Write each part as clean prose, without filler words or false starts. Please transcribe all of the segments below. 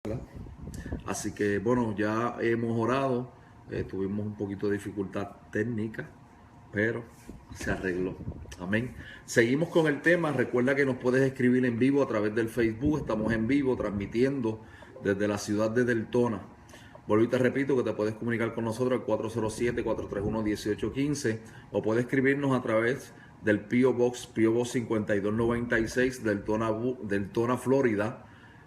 ¿verdad? Así que bueno, ya hemos orado, tuvimos un poquito de dificultad técnica, pero se arregló. Amén. Seguimos con el tema. Recuerda que nos puedes escribir en vivo a través del Facebook. Estamos en vivo transmitiendo desde la ciudad de Deltona. Vuelvo y te repito que te puedes comunicar con nosotros al 407-431-1815 o puedes escribirnos a través del P.O. Box 5296 Deltona, Florida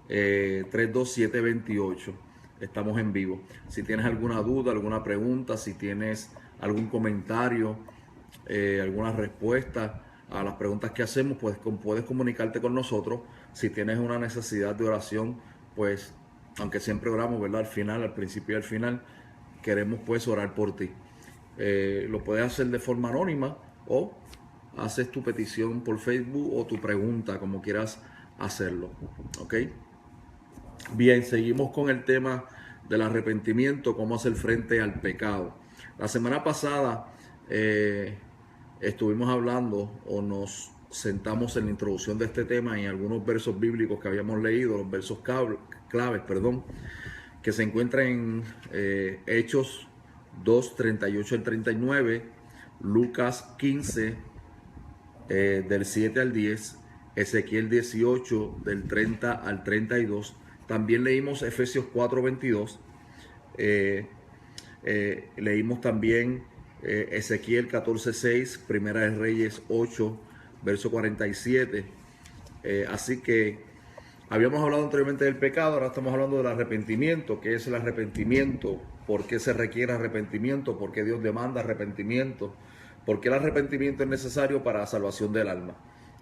32728. Estamos en vivo. Si tienes alguna duda, alguna pregunta, si tienes algún comentario, alguna respuesta a las preguntas que hacemos, pues puedes comunicarte con nosotros. Si tienes una necesidad de oración, pues aunque siempre oramos, ¿verdad? Al final, al principio y al final, queremos pues orar por ti. Lo puedes hacer de forma anónima o haces tu petición por Facebook o tu pregunta, como quieras hacerlo. ¿Ok? Bien, seguimos con el tema del arrepentimiento, cómo hacer frente al pecado. La semana pasada estuvimos hablando o nos sentamos en la introducción de este tema en algunos versos bíblicos que habíamos leído, los versos claves, que se encuentran en Hechos 2, 38 al 39, Lucas 15, del 7 al 10, Ezequiel 18, del 30 al 32. También leímos Efesios 4, 22. Leímos también Ezequiel 14, 6, Primera de Reyes 8, verso 47. Así que habíamos hablado anteriormente del pecado, ahora estamos hablando del arrepentimiento. ¿Qué es el arrepentimiento? ¿Por qué se requiere arrepentimiento? ¿Por qué Dios demanda arrepentimiento? ¿Por qué el arrepentimiento es necesario para la salvación del alma?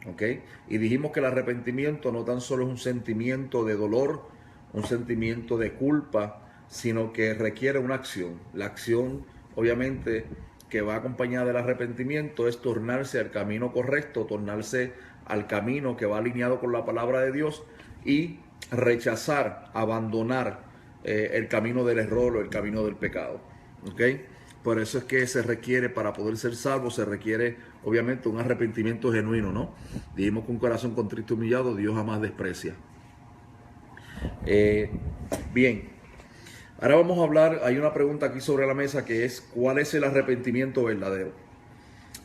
¿Ok? Y dijimos que el arrepentimiento no tan solo es un sentimiento de dolor, un sentimiento de culpa, sino que requiere una acción. La acción, obviamente, que va acompañada del arrepentimiento es tornarse al camino correcto, tornarse al camino que va alineado con la palabra de Dios y rechazar, abandonar el camino del error o el camino del pecado. ¿Ok? Por eso es que se requiere, para poder ser salvo, se requiere obviamente un arrepentimiento genuino, ¿no? Dijimos que un corazón contrito y humillado Dios jamás desprecia. Bien, ahora vamos a hablar, hay una pregunta aquí sobre la mesa que es, ¿cuál es el arrepentimiento verdadero?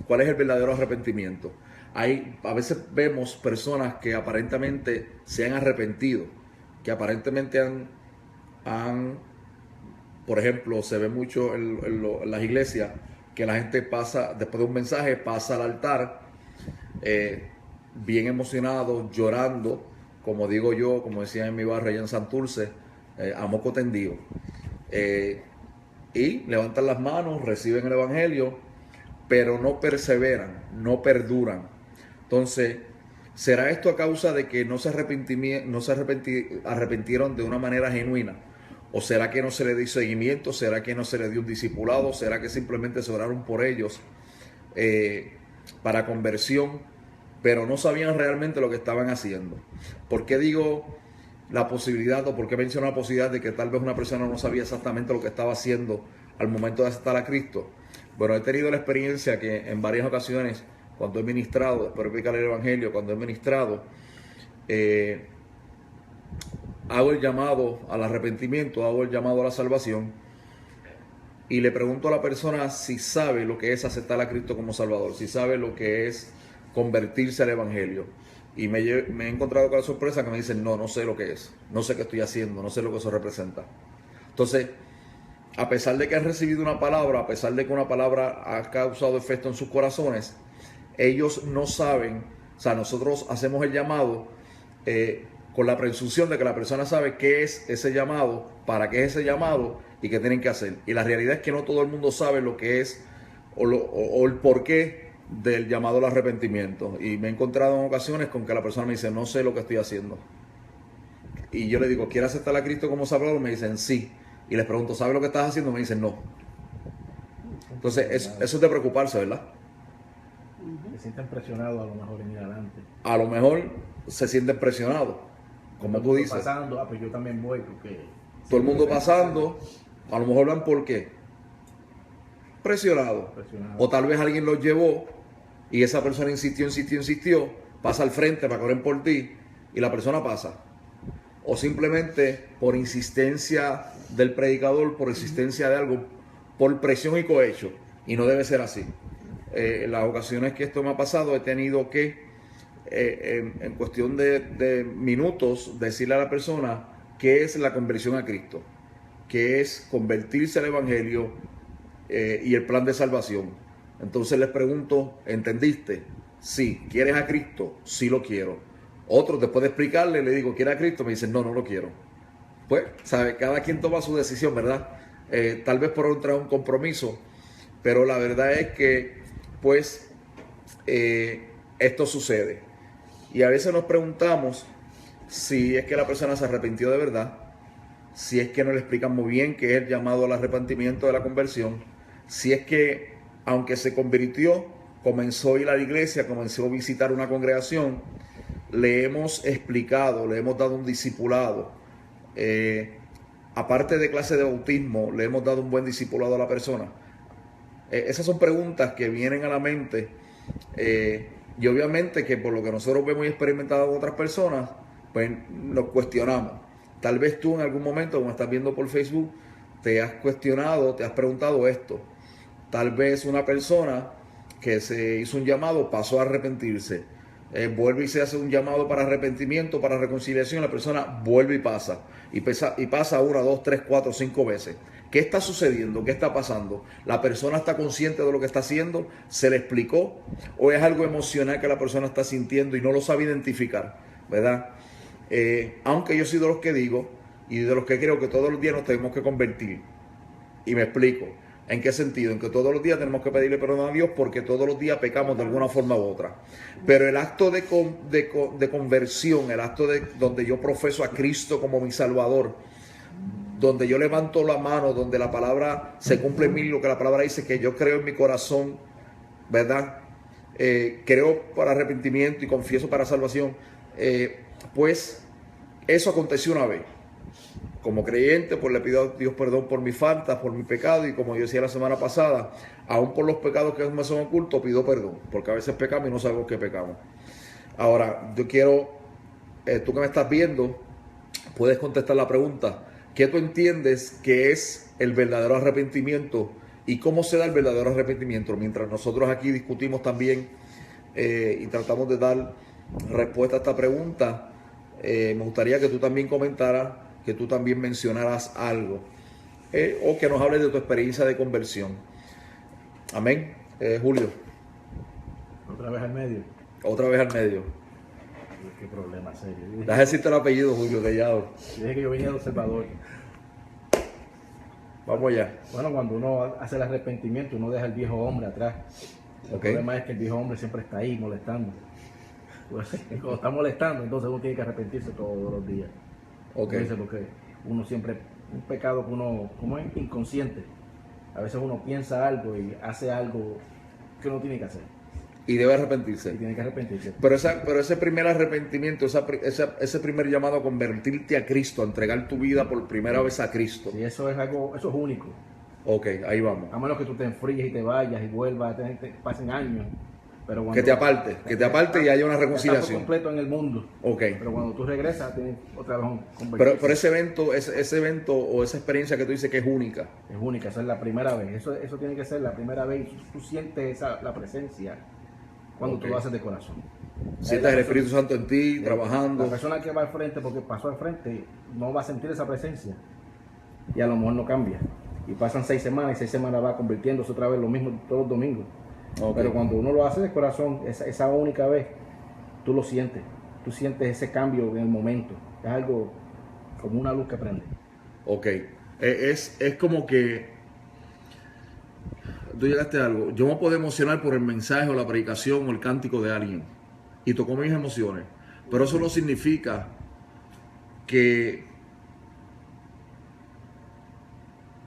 ¿Cuál es el verdadero arrepentimiento? A veces vemos personas que aparentemente se han arrepentido, que aparentemente por ejemplo, se ve mucho en las iglesias que la gente pasa, después de un mensaje, pasa al altar bien emocionado, llorando, como digo yo, como decía en mi barrio allá en Santurce, a moco tendido. Y levantan las manos, reciben el evangelio, pero no perseveran, no perduran. Entonces, ¿será esto a causa de que no se arrepintieron de una manera genuina? ¿O será que no se le dio seguimiento? ¿Será que no se le dio un discipulado? ¿Será que simplemente se oraron por ellos para conversión, pero no sabían realmente lo que estaban haciendo? ¿Por qué digo la posibilidad, o por qué menciono la posibilidad de que tal vez una persona no sabía exactamente lo que estaba haciendo al momento de aceptar a Cristo? Bueno, he tenido la experiencia que en varias ocasiones, cuando he ministrado, después de predicar el Evangelio, cuando he ministrado, hago el llamado al arrepentimiento, hago el llamado a la salvación y le pregunto a la persona si sabe lo que es aceptar a Cristo como Salvador, si sabe lo que es convertirse al Evangelio. Y me he encontrado con la sorpresa que me dicen, no sé lo que es, no sé qué estoy haciendo, no sé lo que eso representa. Entonces, a pesar de que han recibido una palabra, a pesar de que una palabra ha causado efecto en sus corazones, ellos no saben, o sea, nosotros hacemos el llamado con la presunción de que la persona sabe qué es ese llamado, para qué es ese llamado y qué tienen que hacer. Y la realidad es que no todo el mundo sabe lo que es o el porqué del llamado al arrepentimiento. Y me he encontrado en ocasiones con que la persona me dice, no sé lo que estoy haciendo. Y yo le digo, ¿quieres aceptar a Cristo como Salvador? Me dicen, sí. Y les pregunto, ¿sabes lo que estás haciendo? Me dicen, no. Entonces, eso es de preocuparse, ¿verdad? Se sienten presionados a lo mejor en ir adelante. A lo mejor se sienten presionados, como tú dices. Pasando, pues yo también voy, porque todo el mundo pasando, a lo mejor van por qué, presionado. O tal vez alguien los llevó y esa persona insistió, pasa al frente para que oren por ti y la persona pasa. o simplemente por insistencia del predicador, por insistencia de algo, por presión y cohecho, y no debe ser así. Las ocasiones que esto me ha pasado he tenido que, en cuestión de minutos, decirle a la persona qué es la conversión a Cristo, qué es convertirse al Evangelio y el plan de salvación. Entonces les pregunto, ¿entendiste? Sí. ¿Quieres a Cristo? Sí, lo quiero. Otros, después de explicarle, le digo, ¿quieres a Cristo? Me dicen, no, no lo quiero. Pues, ¿sabe? Cada quien toma su decisión, ¿verdad? Tal vez por entrar a un compromiso, pero la verdad es que, pues, esto sucede. Y a veces nos preguntamos si es que la persona se arrepintió de verdad, si es que no le explican muy bien qué es el llamado al arrepentimiento de la conversión, si es que, aunque se convirtió, comenzó a ir a la iglesia, comenzó a visitar una congregación, le hemos explicado, le hemos dado un discipulado, aparte de clase de bautismo, le hemos dado un buen discipulado a la persona. Esas son preguntas que vienen a la mente, y obviamente que por lo que nosotros vemos y experimentado con otras personas, pues nos cuestionamos. Tal vez tú en algún momento, como estás viendo por Facebook, te has cuestionado, te has preguntado esto. Tal vez una persona que se hizo un llamado pasó a arrepentirse. Vuelve y se hace un llamado para arrepentimiento, para reconciliación, la persona vuelve y pasa. Y pasa 1, 2, 3, 4, 5 veces. ¿Qué está sucediendo? ¿Qué está pasando? ¿La persona está consciente de lo que está haciendo? ¿Se le explicó? ¿O es algo emocional que la persona está sintiendo y no lo sabe identificar? ¿Verdad? Aunque yo soy de los que digo y de los que creo que todos los días nos tenemos que convertir. Y me explico. ¿En qué sentido? En que todos los días tenemos que pedirle perdón a Dios porque todos los días pecamos de alguna forma u otra. Pero el acto de conversión, el acto de donde yo profeso a Cristo como mi Salvador, donde yo levanto la mano, donde la palabra se cumple en mí, lo que la palabra dice, que yo creo en mi corazón, ¿verdad? Creo para arrepentimiento y confieso para salvación, pues eso aconteció una vez. Como creyente, pues le pido a Dios perdón por mis faltas, por mi pecado, y como yo decía la semana pasada, aún por los pecados que me son ocultos, pido perdón, porque a veces pecamos y no sabemos que pecamos. Ahora, yo quiero, tú que me estás viendo, puedes contestar la pregunta, ¿qué tú entiendes que es el verdadero arrepentimiento y cómo se da el verdadero arrepentimiento? Mientras nosotros aquí discutimos también y tratamos de dar respuesta a esta pregunta, me gustaría que tú también comentaras, que tú también mencionaras algo, o que nos hables de tu experiencia de conversión. Amén. Julio. Otra vez al medio. Otra vez al medio. Qué problema serio. Deja decirte el apellido, Julio Tellado. Dije que yo venía de observador. Vamos allá. Bueno, cuando uno hace el arrepentimiento, uno deja el viejo hombre atrás. El problema es que el viejo hombre siempre está ahí molestando. Pues, cuando está molestando, entonces uno tiene que arrepentirse todos los días. Porque uno siempre, un pecado que uno, como es inconsciente, a veces uno piensa algo y hace algo que uno tiene que hacer. Y debe arrepentirse. Y tiene que arrepentirse. Pero ese primer arrepentimiento, ese primer llamado a convertirte a Cristo, a entregar tu vida por primera vez a Cristo. Sí, eso es algo, eso es único. Ok, ahí vamos. A menos que tú te enfríes y te vayas y vuelvas, pasen años. Pero cuando, que te aparte y haya una reconciliación. Completo en el mundo. Ok. Pero cuando tú regresas, tienes otra vez un convertirse. Pero ese evento o esa experiencia que tú dices que es única. Es única, esa es la primera vez. Eso tiene que ser la primera vez. Tú sientes la presencia cuando tú lo haces de corazón. Sientes el Espíritu Santo en ti, trabajando. La persona que va al frente, porque pasó al frente, no va a sentir esa presencia. Y a lo mejor no cambia. Y pasan 6 semanas y 6 semanas va convirtiéndose otra vez lo mismo todos los domingos. Pero cuando uno lo hace de corazón, esa única vez, tú lo sientes. Tú sientes ese cambio en el momento. Es algo como una luz que prende. Ok. Es como que tú llegaste a algo. Yo me puedo emocionar por el mensaje o la predicación o el cántico de alguien. Y tocó mis emociones. Pero eso no significa que...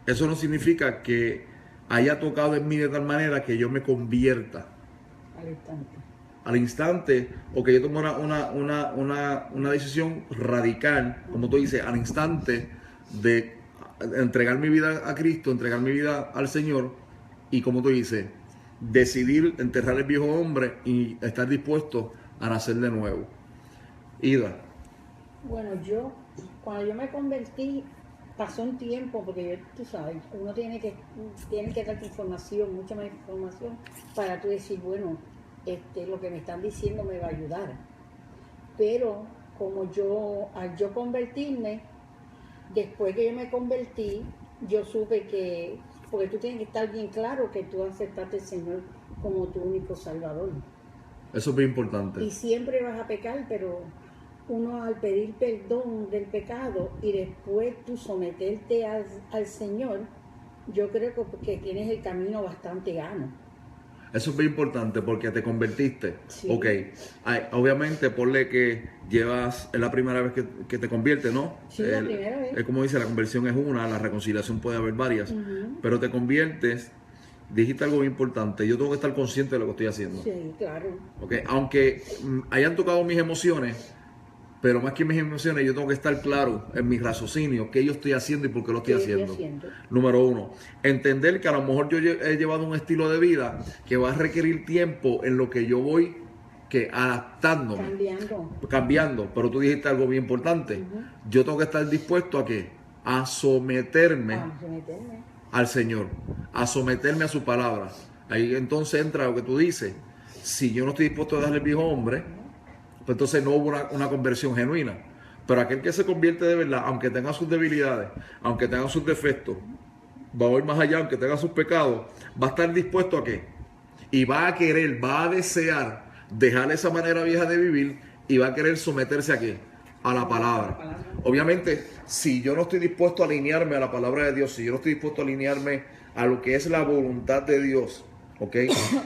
Eso no significa que haya tocado en mí de tal manera que yo me convierta al instante, o que yo tome una decisión radical, como tú dices, al instante de entregar mi vida a Cristo, entregar mi vida al Señor, y como tú dices, decidir enterrar el viejo hombre y estar dispuesto a nacer de nuevo. Ida. Bueno, yo Cuando yo me convertí, pasó un tiempo, porque tú sabes, uno tiene que darte información, mucha más información, para tú decir, bueno, lo que me están diciendo me va a ayudar. Pero como al yo convertirme, después que yo me convertí, yo supe que, porque tú tienes que estar bien claro que tú aceptaste al Señor como tu único Salvador. Eso es bien importante. Y siempre vas a pecar, pero uno al pedir perdón del pecado y después tú someterte al Señor, yo creo que tienes el camino bastante gano. Eso es bien importante porque te convertiste. Sí. Ok. Obviamente, ponle que llevas, es la primera vez que te conviertes, ¿no? Sí, la primera vez. Es como dice, la conversión es una, la reconciliación puede haber varias. Pero te conviertes, dijiste algo bien importante. Yo tengo que estar consciente de lo que estoy haciendo. Sí, claro. Ok. Aunque hayan tocado mis emociones, pero más que mis emociones, yo tengo que estar claro en mi raciocinio qué yo estoy haciendo y por qué lo estoy haciendo. Número uno, entender que a lo mejor yo he llevado un estilo de vida que va a requerir tiempo en lo que yo voy adaptándome. Cambiando. Pero tú dijiste algo bien importante. Yo tengo que estar dispuesto a ¿qué? A someterme al Señor, a someterme a su palabra. Ahí entonces entra lo que tú dices. Si yo no estoy dispuesto a darle el viejo hombre, pues entonces no hubo una conversión genuina. Pero aquel que se convierte de verdad, aunque tenga sus debilidades, aunque tenga sus defectos, va a ir más allá, aunque tenga sus pecados, va a estar dispuesto a qué? Y va a querer, va a desear dejar esa manera vieja de vivir y va a querer someterse a qué? A la palabra. Obviamente, si yo no estoy dispuesto a alinearme a la palabra de Dios, si yo no estoy dispuesto a alinearme a lo que es la voluntad de Dios, ¿ok?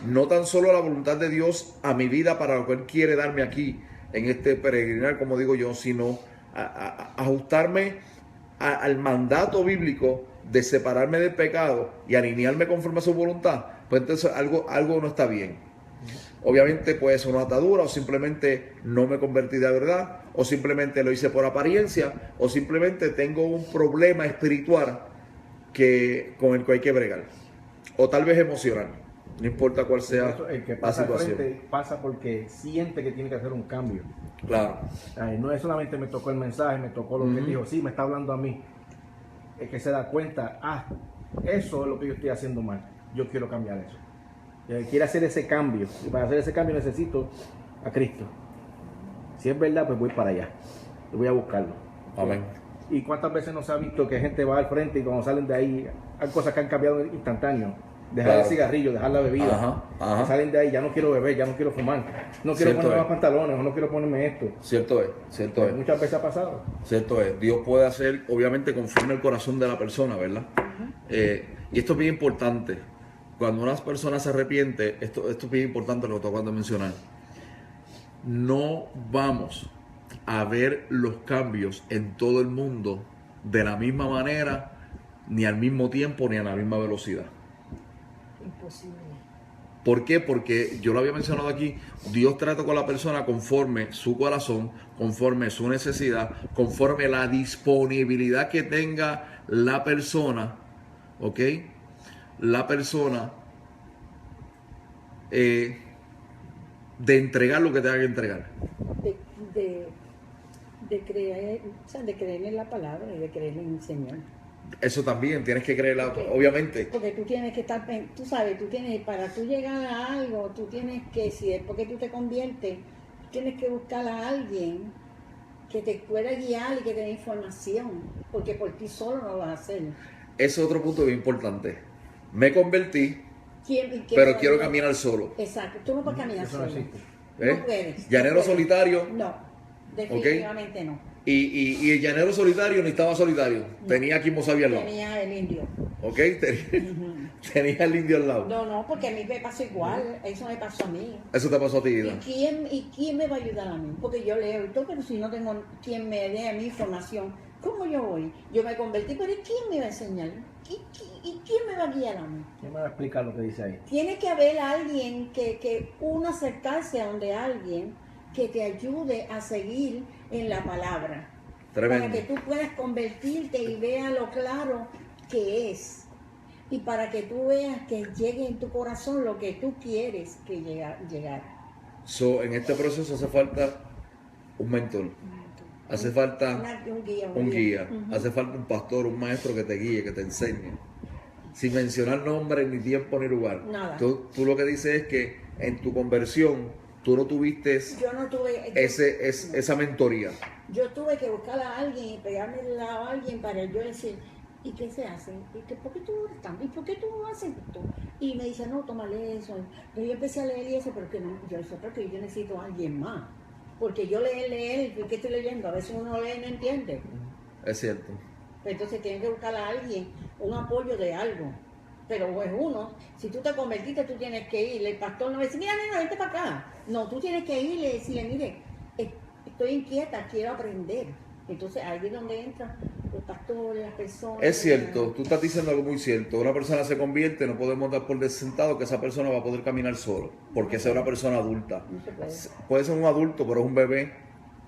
No tan solo la voluntad de Dios a mi vida para lo que Él quiere darme aquí, en este peregrinar, como digo yo, sino ajustarme al mandato bíblico de separarme del pecado y alinearme conforme a su voluntad, pues entonces algo no está bien. Obviamente puede ser una atadura, o simplemente no me convertí de verdad, o simplemente lo hice por apariencia, o simplemente tengo un problema espiritual con el que hay que bregar, o tal vez emocional. No importa cuál sea el que la pasa situación. Frente, pasa porque siente que tiene que hacer un cambio. Claro. No es solamente me tocó el mensaje, me tocó lo que él dijo, sí, me está hablando a mí. Es que se da cuenta, eso es lo que yo estoy haciendo mal. Yo quiero cambiar eso. Quiere hacer ese cambio. Y para hacer ese cambio necesito a Cristo. Si es verdad, pues voy para allá. Y voy a buscarlo. Amén. ¿Y cuántas veces nos ha visto que gente va al frente y cuando salen de ahí, hay cosas que han cambiado instantáneo? Dejar el cigarrillo, dejar la bebida. Ajá. Salen de ahí, ya no quiero beber, ya no quiero fumar. No quiero ponerme más pantalones, o no quiero ponerme esto. Cierto es. Muchas veces ha pasado. Cierto es. Dios puede hacer, obviamente, conforme al corazón de la persona, ¿verdad? Y esto es bien importante. Cuando una persona se arrepiente, esto es bien importante lo que acabo de mencionar. No vamos a ver los cambios en todo el mundo de la misma manera, ni al mismo tiempo, ni a la misma velocidad. Imposible. ¿Por qué? Porque yo lo había mencionado aquí, Dios trata con la persona conforme su corazón, conforme su necesidad, conforme la disponibilidad que tenga la persona, ¿ok? La persona de entregar lo que tenga que entregar. De creer en la palabra y de creer en el Señor. Eso también, tienes que creerla, obviamente. Porque tú tienes que estar, tú sabes, para tú llegar a algo, tú tienes que, si después que tú te conviertes, tienes que buscar a alguien que te pueda guiar y que te dé información, porque por ti solo no lo vas a hacer. Ese es otro punto bien importante. Me convertí, pero quiero caminar solo. Exacto, tú no puedes caminar solo. No puedes. Llanero solitario. No, definitivamente no. Y el llanero solitario ni estaba solitario. No. Tenía a Quimo Sabia al lado. Tenía el indio. ¿Ok? Tenía el indio al lado. No, porque a mí me pasó igual. Eso me pasó a mí. Eso te pasó a ti, Ida. ¿Y quién me va a ayudar a mí? Porque yo leo y todo, pero si no tengo quien me dé a mí información, ¿cómo yo voy? Yo me convertí, pero ¿quién me va a enseñar? ¿Y quién me va a guiar a mí? ¿Quién me va a explicar lo que dice ahí? Tiene que haber alguien que uno acercarse a donde alguien que te ayude a seguir en la palabra. Tremendo. Para que tú puedas convertirte y veas lo claro que es. Y para que tú veas que llegue en tu corazón lo que tú quieres que llegar. En este proceso hace falta un mentor. hace falta un guía. un guía, Ujú. hace falta un pastor, un maestro que te guíe, que te enseñe. Sin mencionar nombre, ni tiempo, ni lugar. Nada. Tú lo que dices es que en tu conversión tú no tuviste Yo no tuve... no. esa mentoría. Yo tuve que buscar a alguien y pegarme al lado a alguien para yo decir, ¿y qué se hace? ¿Por qué tú eres tanto? ¿Y por qué tú haces esto? Y me dice, no, tómale eso. Pero yo empecé a leer y eso, pero que no, yo decía, pero que yo necesito a alguien más. Porque yo leer, ¿qué estoy leyendo? A veces uno lee y no entiende. Es cierto. Entonces tienes que buscar a alguien, un apoyo de algo. Pero es uno, si tú te convertiste, tú tienes que ir. El pastor no va a decir, mira, nena, vente para acá. No, tú tienes que ir y decirle, mire, estoy inquieta, quiero aprender. Entonces ahí es donde entran los pastores, las personas. Es cierto, tú estás diciendo algo muy cierto. Una persona se convierte, no podemos dar por sentado que esa persona va a poder caminar solo, porque esa es una persona adulta. No se puede. Puede ser un adulto, pero es un bebé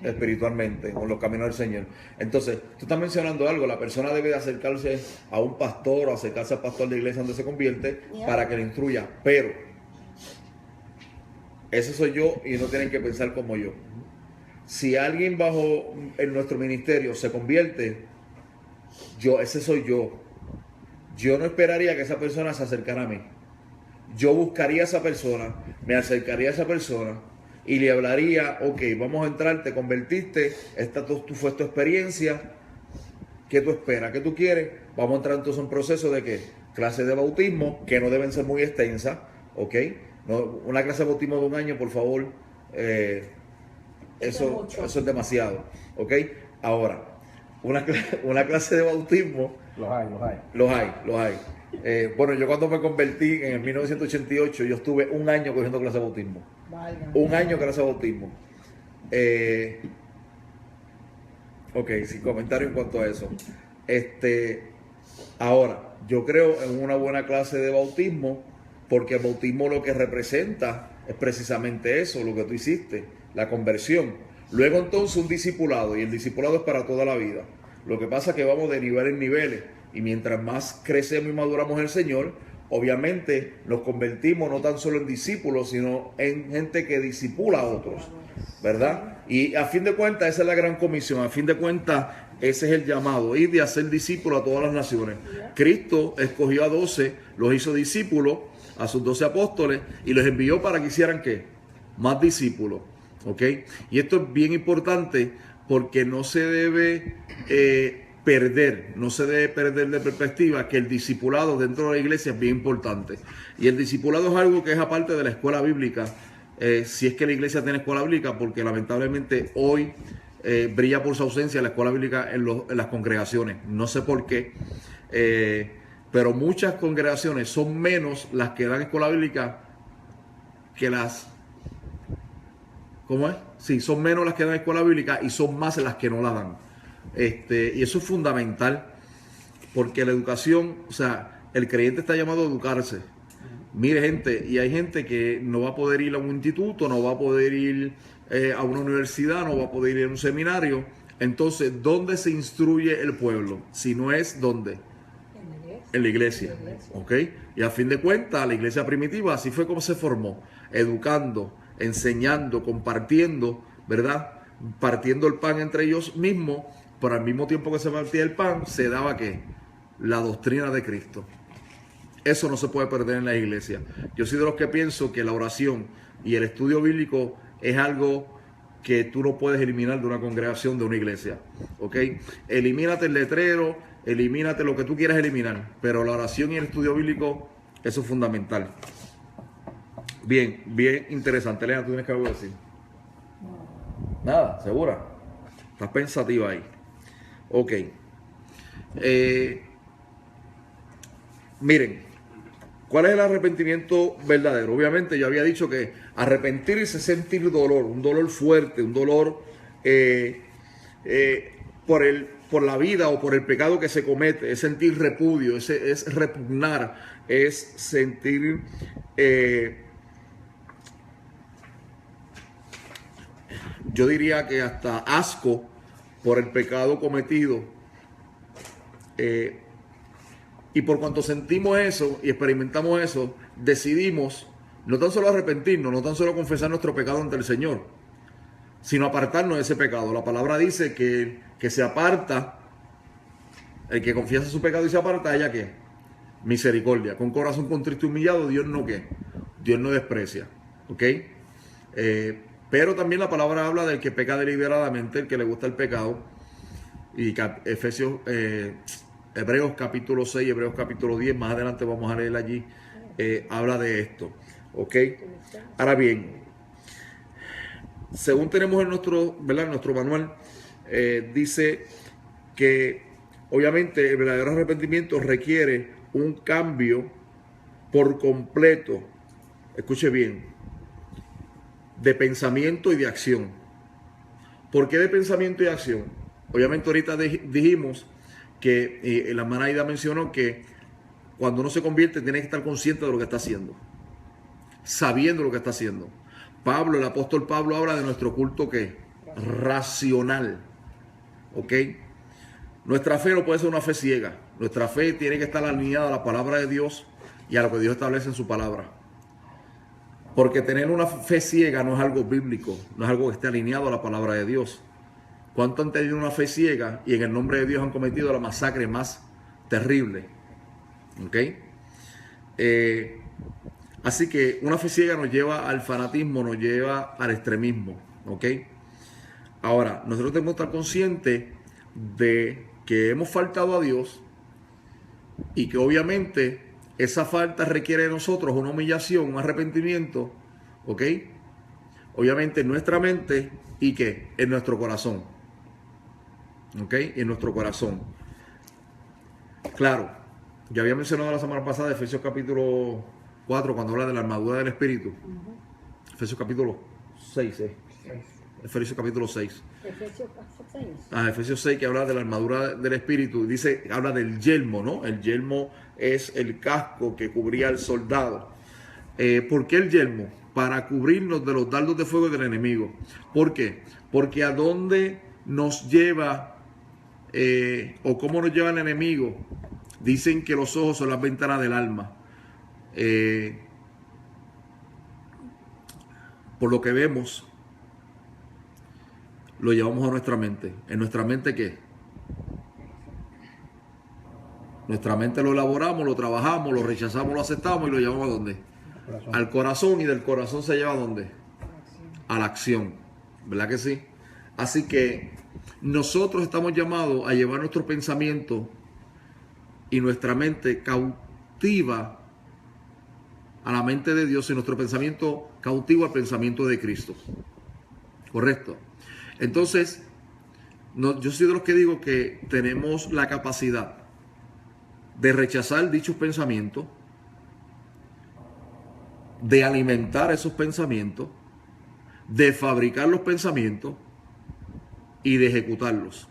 espiritualmente, con los caminos del Señor. Entonces, tú estás mencionando algo, la persona debe de acercarse a un pastor o acercarse al pastor de iglesia donde se convierte para que le instruya, pero ese soy yo y no tienen que pensar como yo. Si alguien bajo en nuestro ministerio se convierte, ese soy yo. Yo no esperaría que esa persona se acercara a mí. Yo buscaría a esa persona, me acercaría a esa persona y le hablaría, ok, vamos a entrar, te convertiste, esta fue tu experiencia, ¿qué tú esperas? ¿Qué tú quieres? Vamos a entrar entonces en un proceso de ¿qué? Clases de bautismo, que no deben ser muy extensas, ¿ok? No, una clase de bautismo de 1 año, por favor, eso es demasiado, ¿ok? Ahora, una clase de bautismo... Los hay. Bueno, yo cuando me convertí en el 1988, yo estuve 1 año cogiendo clase de bautismo. Valga. 1 año clase de bautismo. Ok, sin comentario en cuanto a eso. Ahora, yo creo en una buena clase de bautismo, porque el bautismo lo que representa es precisamente eso, lo que tú hiciste, la conversión. Luego entonces un discipulado, y el discipulado es para toda la vida. Lo que pasa es que vamos de nivel en niveles, y mientras más crecemos y maduramos en el Señor, obviamente nos convertimos no tan solo en discípulos, sino en gente que discipula a otros, ¿verdad? Y a fin de cuentas, esa es la gran comisión, a fin de cuentas, ese es el llamado, ir de hacer discípulos a todas las naciones. Cristo escogió a 12, los hizo discípulos, a sus 12 apóstoles, y los envió para que hicieran ¿qué? Más discípulos, ¿ok? Y esto es bien importante porque no se debe no se debe perder de perspectiva que el discipulado dentro de la iglesia es bien importante. Y el discipulado es algo que es aparte de la escuela bíblica, si es que la iglesia tiene escuela bíblica, porque lamentablemente hoy brilla por su ausencia la escuela bíblica en las congregaciones. No sé por qué, pero muchas congregaciones son menos las que dan escuela bíblica que las... ¿Cómo es? Sí, son menos las que dan escuela bíblica y son más las que no la dan. Y eso es fundamental, porque la educación, o sea, el creyente está llamado a educarse. Mire, gente, y hay gente que no va a poder ir a un instituto, no va a poder ir a una universidad, no va a poder ir a un seminario. Entonces, ¿dónde se instruye el pueblo? Si no es, ¿dónde? En la iglesia. ¿Ok? Y a fin de cuentas, la iglesia primitiva, así fue como se formó, educando, enseñando, compartiendo, ¿verdad? Partiendo el pan entre ellos mismos, pero al mismo tiempo que se partía el pan, se daba ¿qué? La doctrina de Cristo. Eso no se puede perder en la iglesia. Yo soy de los que pienso que la oración y el estudio bíblico es algo que tú no puedes eliminar de una congregación, de una iglesia. ¿Ok? Elimínate el letrero, elimínate lo que tú quieras eliminar, pero la oración y el estudio bíblico, eso es fundamental. Bien, bien interesante. Elena, ¿tú tienes que algo decir? Nada, ¿segura? Estás pensativa ahí. Ok. Miren, ¿cuál es el arrepentimiento verdadero? Obviamente yo había dicho que arrepentirse es sentir dolor, un dolor fuerte, un dolor por la vida o por el pecado que se comete, es sentir repudio, es repugnar, es sentir... yo diría que hasta asco por el pecado cometido. Y por cuanto sentimos eso y experimentamos eso, decidimos no tan solo arrepentirnos, no tan solo confesar nuestro pecado ante el Señor, sino apartarnos de ese pecado. La palabra dice que se aparta, el que confiesa su pecado y se aparta, ¿ella qué? Misericordia. Con corazón contrito y humillado, Dios no ¿qué? Dios no desprecia. ¿Ok? Pero también la palabra habla del que peca deliberadamente, el que le gusta el pecado. Y Hebreos capítulo 6, Hebreos capítulo 10, más adelante vamos a leer allí, habla de esto. ¿Ok? Ahora bien, según tenemos en nuestro manual, dice que obviamente el verdadero arrepentimiento requiere un cambio por completo, escuche bien, de pensamiento y de acción. ¿Por qué de pensamiento y acción? Obviamente ahorita dijimos que la hermana Aida mencionó que cuando uno se convierte tiene que estar consciente de lo que está haciendo, sabiendo lo que está haciendo. Pablo, el apóstol Pablo, habla de nuestro culto ¿qué? Racional. ¿Ok? Nuestra fe no puede ser una fe ciega. Nuestra fe tiene que estar alineada a la palabra de Dios y a lo que Dios establece en su palabra. Porque tener una fe ciega no es algo bíblico, no es algo que esté alineado a la palabra de Dios. ¿Cuánto han tenido una fe ciega y en el nombre de Dios han cometido la masacre más terrible? ¿Ok? Así que una fe ciega nos lleva al fanatismo, nos lleva al extremismo. ¿Ok? Ahora, nosotros tenemos que estar conscientes de que hemos faltado a Dios y que obviamente esa falta requiere de nosotros una humillación, un arrepentimiento, ¿ok? Obviamente en nuestra mente y que en nuestro corazón, ¿ok? En nuestro corazón. Claro, ya había mencionado la semana pasada Efesios capítulo 4 cuando habla de la armadura del Espíritu. Efesios capítulo 6, Efesios capítulo 6. Efesios 6 que habla de la armadura del Espíritu, habla del yelmo, ¿no? El yelmo es el casco que cubría al soldado. ¿Por qué el yelmo? Para cubrirnos de los dardos de fuego del enemigo. ¿Por qué? Porque a dónde nos lleva o cómo nos lleva el enemigo. Dicen que los ojos son las ventanas del alma. Por lo que vemos, lo llevamos a nuestra mente. ¿En nuestra mente qué? Nuestra mente lo elaboramos, lo trabajamos, lo rechazamos, lo aceptamos y lo llevamos ¿a dónde? Al corazón, y del corazón se lleva ¿a dónde? A la acción. ¿Verdad que sí? Así que nosotros estamos llamados a llevar nuestro pensamiento y nuestra mente cautiva a la mente de Dios y nuestro pensamiento cautivo al pensamiento de Cristo. ¿Correcto? Entonces, yo soy de los que digo que tenemos la capacidad de rechazar dichos pensamientos, de alimentar esos pensamientos, de fabricar los pensamientos y de ejecutarlos.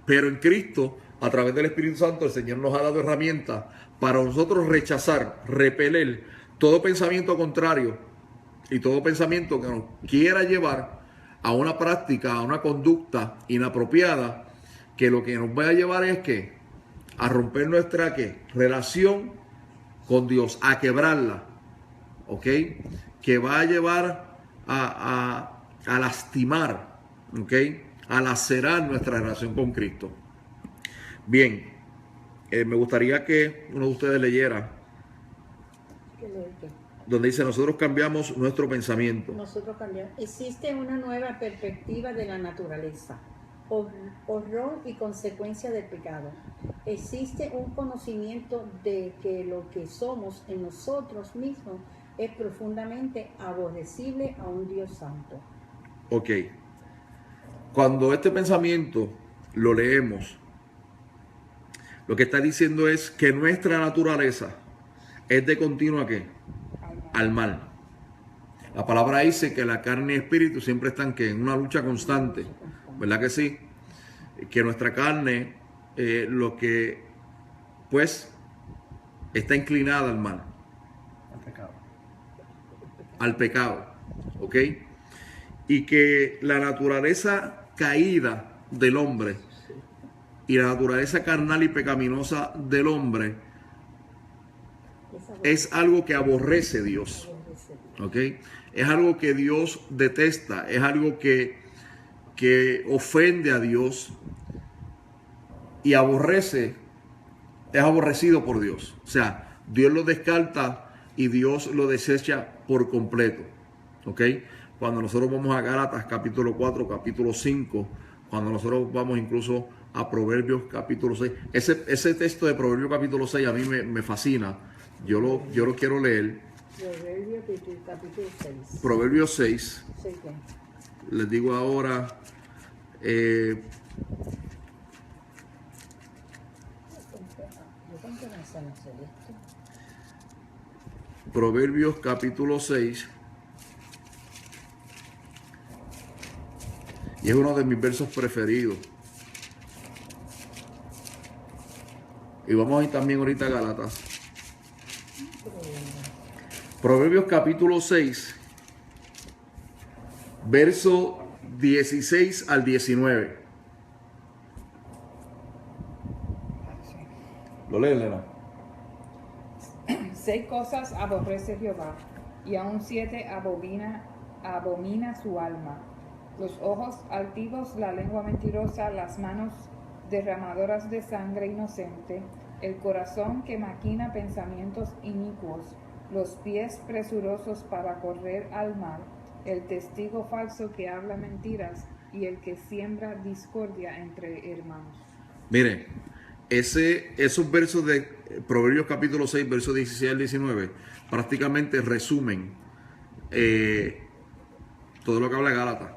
Pero en Cristo, a través del Espíritu Santo, el Señor nos ha dado herramientas para nosotros rechazar, repeler todo pensamiento contrario y todo pensamiento que nos quiera llevar a una práctica, a una conducta inapropiada, que lo que nos va a llevar es que a romper nuestra relación con Dios, a quebrarla, ¿ok? Que va a llevar a lastimar, ¿ok? A lacerar nuestra relación con Cristo. Bien, me gustaría que uno de ustedes leyera donde dice: nosotros cambiamos nuestro pensamiento. Nosotros cambiamos. Existe una nueva perspectiva de la naturaleza, horror y consecuencia del pecado. Existe un conocimiento de que lo que somos en nosotros mismos es profundamente aborrecible a un Dios santo. Ok. Cuando este pensamiento lo leemos, lo que está diciendo es que nuestra naturaleza es de continuo ¿a qué? Al mal. La palabra dice que la carne y el espíritu siempre están en una lucha constante, ¿verdad que sí? Que nuestra carne, lo que pues está inclinada al mal, al pecado, ¿ok? Y que la naturaleza caída del hombre y la naturaleza carnal y pecaminosa del hombre es algo que aborrece Dios, ¿ok? es algo que Dios detesta, es algo que ofende a Dios y aborrece, es aborrecido por Dios. O sea, Dios lo descarta y Dios lo desecha por completo. ¿Ok? Cuando nosotros vamos a Gálatas capítulo 4, capítulo 5, cuando nosotros vamos incluso a Proverbios capítulo 6, ese texto de Proverbios capítulo 6 a mí me fascina. Yo lo quiero leer. Proverbios capítulo 6. Proverbios 6. Sí, ¿qué? Les digo ahora. Yo tengo que pensar en hacer esto. Proverbios capítulo 6. Y es uno de mis versos preferidos. Y vamos a ir también ahorita a Gálatas. Proverbios capítulo 6, verso 16 al 19. ¿Lo lee, Elena? 6 cosas aborrece Jehová, y aun 7 abomina su alma: los ojos altivos, la lengua mentirosa, las manos derramadoras de sangre inocente, el corazón que maquina pensamientos inicuos, los pies presurosos para correr al mal, el testigo falso que habla mentiras y el que siembra discordia entre hermanos. Mire, esos versos de Proverbios capítulo 6, versos 16 al 19, prácticamente resumen todo lo que habla Gálatas.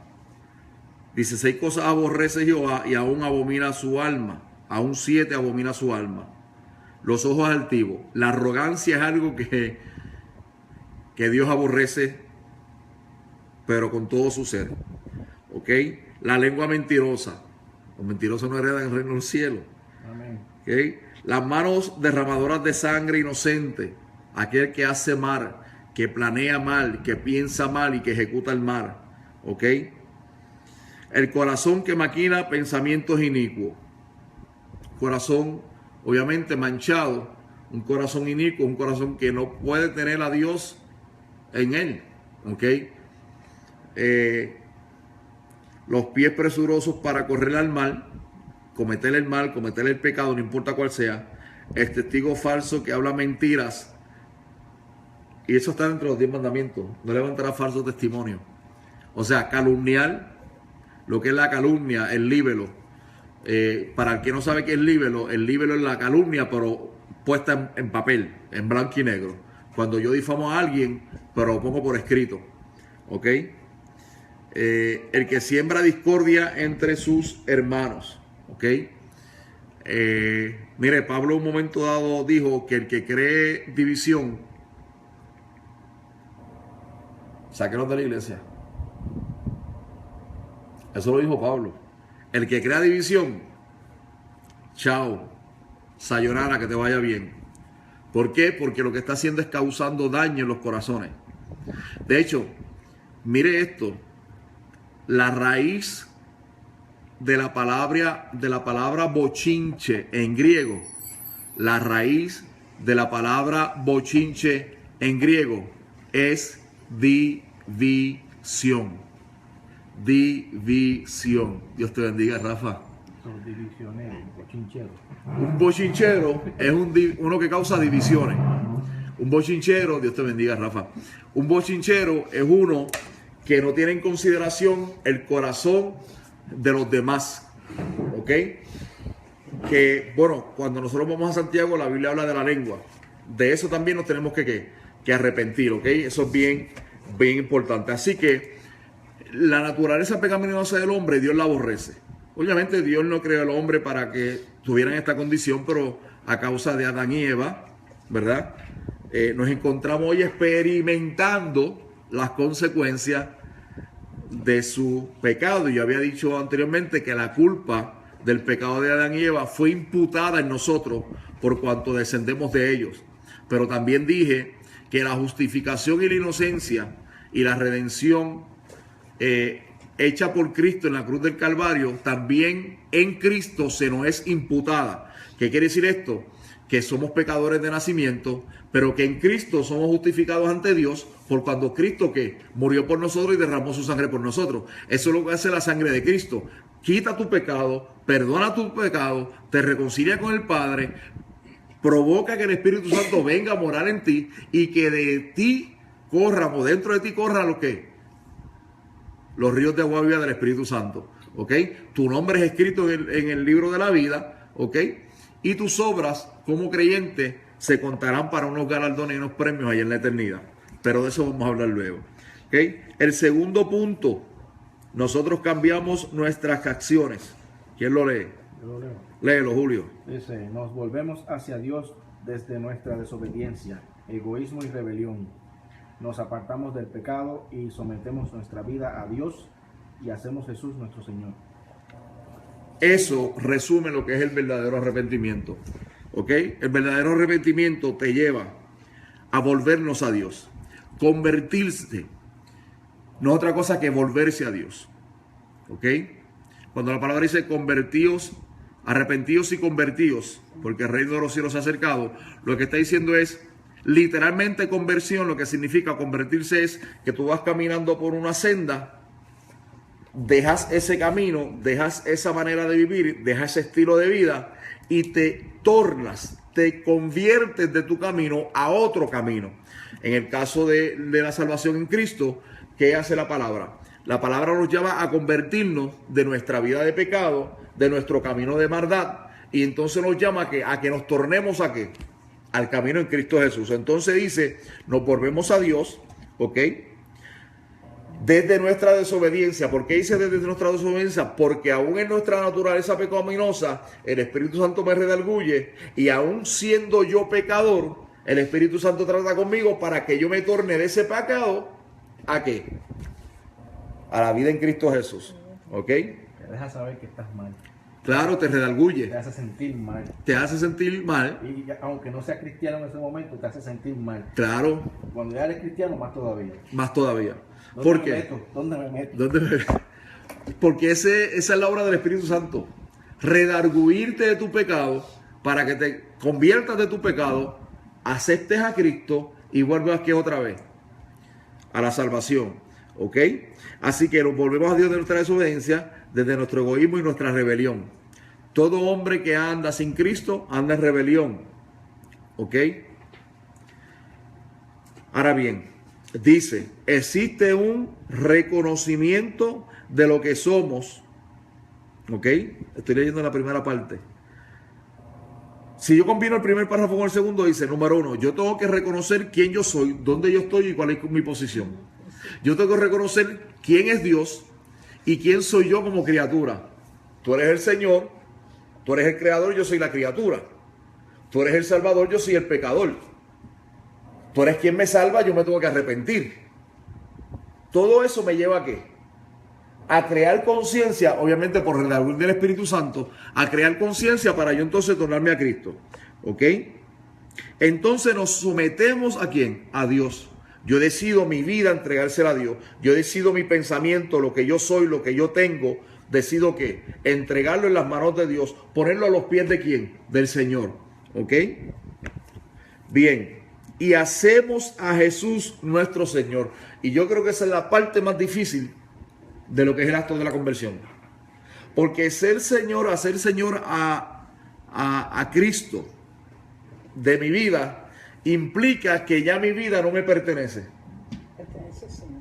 Dice: 6 cosas aborrece Jehová y aún abomina su alma. Aún 7 abomina su alma. Los ojos altivos. La arrogancia es algo que Dios aborrece, pero con todo su ser. ¿Ok? La lengua mentirosa. Los mentirosos no heredan el reino del cielo. Amén. ¿Ok? Las manos derramadoras de sangre inocente. Aquel que hace mal, que planea mal, que piensa mal y que ejecuta el mal. ¿Ok? El corazón que maquina pensamientos inicuos. Corazón obviamente manchado. Un corazón inicuo, un corazón que no puede tener a Dios en él. ¿Ok? Los pies presurosos para correr al mal, cometer el mal, cometer el pecado, no importa cuál sea. El testigo falso que habla mentiras. Y eso está dentro de los 10 mandamientos. No levantará falso testimonio. O sea, calumniar. Lo que es la calumnia, el líbelo. Para el que no sabe qué es líbelo, el líbelo es la calumnia, pero puesta en papel, en blanco y negro. Cuando yo difamo a alguien, pero lo pongo por escrito. ¿Ok? El que siembra discordia entre sus hermanos. ¿Ok? Mire, Pablo en un momento dado dijo que el que cree división, sáquenos de la iglesia. Eso lo dijo Pablo. El que crea división, chao, sayonara, que te vaya bien. ¿Por qué? Porque lo que está haciendo es causando daño en los corazones. De hecho, mire esto. La raíz de la palabra bochinche en griego, la raíz de la palabra bochinche en griego es división. División. Dios te bendiga, Rafa. Son divisioneros, bochincheros. Un bochinchero es uno que causa divisiones. Un bochinchero, Dios te bendiga, Rafa. Un bochinchero es uno que no tiene en consideración el corazón de los demás. ¿Ok? Que, bueno, cuando nosotros vamos a Santiago, la Biblia habla de la lengua. De eso también nos tenemos que arrepentir. ¿Ok? Eso es bien importante. Así que la naturaleza pecaminosa del hombre, Dios la aborrece. Obviamente Dios no creó al hombre para que tuvieran esta condición, pero a causa de Adán y Eva, ¿verdad? Nos encontramos hoy experimentando las consecuencias de su pecado. Yo había dicho anteriormente que la culpa del pecado de Adán y Eva fue imputada en nosotros por cuanto descendemos de ellos. Pero también dije que la justificación y la inocencia y la redención hecha por Cristo en la cruz del Calvario, también en Cristo se nos es imputada. ¿Qué quiere decir esto? Que somos pecadores de nacimiento, pero que en Cristo somos justificados ante Dios por cuando Cristo que murió por nosotros y derramó su sangre por nosotros. Eso es lo que hace la sangre de Cristo. Quita tu pecado, perdona tu pecado, te reconcilia con el Padre, provoca que el Espíritu Santo venga a morar en ti y que de ti corran o dentro de ti corran los ríos de agua viva del Espíritu Santo. ¿Ok? Tu nombre es escrito en el libro de la vida. ¿Ok? Y tus obras como creyente se contarán para unos galardones y unos premios allá en la eternidad. Pero de eso vamos a hablar luego. ¿Ok? El segundo punto, nosotros cambiamos nuestras acciones. ¿Quién lo lee? Yo lo leo. Léelo, Julio. Dice, nos volvemos hacia Dios desde nuestra desobediencia, egoísmo y rebelión. Nos apartamos del pecado y sometemos nuestra vida a Dios y hacemos Jesús nuestro Señor. Eso resume lo que es el verdadero arrepentimiento. ¿Ok? El verdadero arrepentimiento te lleva a volvernos a Dios. Convertirse. No es otra cosa que volverse a Dios. ¿Ok? Cuando la palabra dice convertíos, arrepentidos y convertidos, porque el reino de los cielos se ha acercado, lo que está diciendo es literalmente conversión. Lo que significa convertirse es que tú vas caminando por una senda, dejas ese camino, dejas esa manera de vivir, dejas ese estilo de vida y te tornas, te conviertes de tu camino a otro camino. En el caso de la salvación en Cristo, ¿qué hace la palabra? La palabra nos llama a convertirnos de nuestra vida de pecado, de nuestro camino de maldad, y entonces nos llama a que nos tornemos ¿a qué? Al camino en Cristo Jesús. Entonces dice, nos volvemos a Dios, ¿ok? Desde nuestra desobediencia. ¿Por qué dice desde nuestra desobediencia? Porque aún en nuestra naturaleza pecaminosa, el Espíritu Santo me redarguye, y aún siendo yo pecador, el Espíritu Santo trata conmigo para que yo me torne de ese pecado, ¿a qué? A la vida en Cristo Jesús, ¿ok? Te deja saber que estás mal. Claro, te redarguye, Te hace sentir mal. te hace sentir mal, Y aunque no seas cristiano en ese momento, te hace sentir mal. claro, Cuando ya eres cristiano, más todavía. más todavía. ¿Dónde ¿Por me qué? meto? ¿Dónde me meto? Porque esa es la obra del Espíritu Santo. Redarguirte de tu pecado para que te conviertas de tu pecado, aceptes a Cristo y vuelvas aquí otra vez a la salvación. ¿Ok? Así que nos volvemos a Dios de nuestra desobediencia, desde nuestro egoísmo y nuestra rebelión. Todo hombre que anda sin Cristo anda en rebelión. ¿Ok? Ahora bien, dice, existe un reconocimiento de lo que somos. ¿Ok? Estoy leyendo la primera parte. Si yo combino el primer párrafo con el segundo, dice, número 1, yo tengo que reconocer quién yo soy, dónde yo estoy y cuál es mi posición. Yo tengo que reconocer quién es Dios y quién soy yo como criatura. Tú eres el Señor, tú eres el creador, yo soy la criatura. Tú eres el salvador, yo soy el pecador. Tú eres quien me salva, yo me tengo que arrepentir. Todo eso me lleva ¿a qué? A crear conciencia, obviamente por el redarguir del Espíritu Santo, a crear conciencia para yo entonces tornarme a Cristo. ¿Ok? Entonces nos sometemos ¿a quién? A Dios. Yo decido mi vida entregársela a Dios. Yo decido mi pensamiento, lo que yo soy, lo que yo tengo. Decido que entregarlo en las manos de Dios, ponerlo a los pies de ¿quién? Del Señor. ¿Ok? Bien. Y hacemos a Jesús nuestro Señor. Y yo creo que esa es la parte más difícil de lo que es el acto de la conversión. Porque ser Señor, hacer Señor a Cristo de mi vida, implica que ya mi vida no me pertenece. Pertenece al Señor.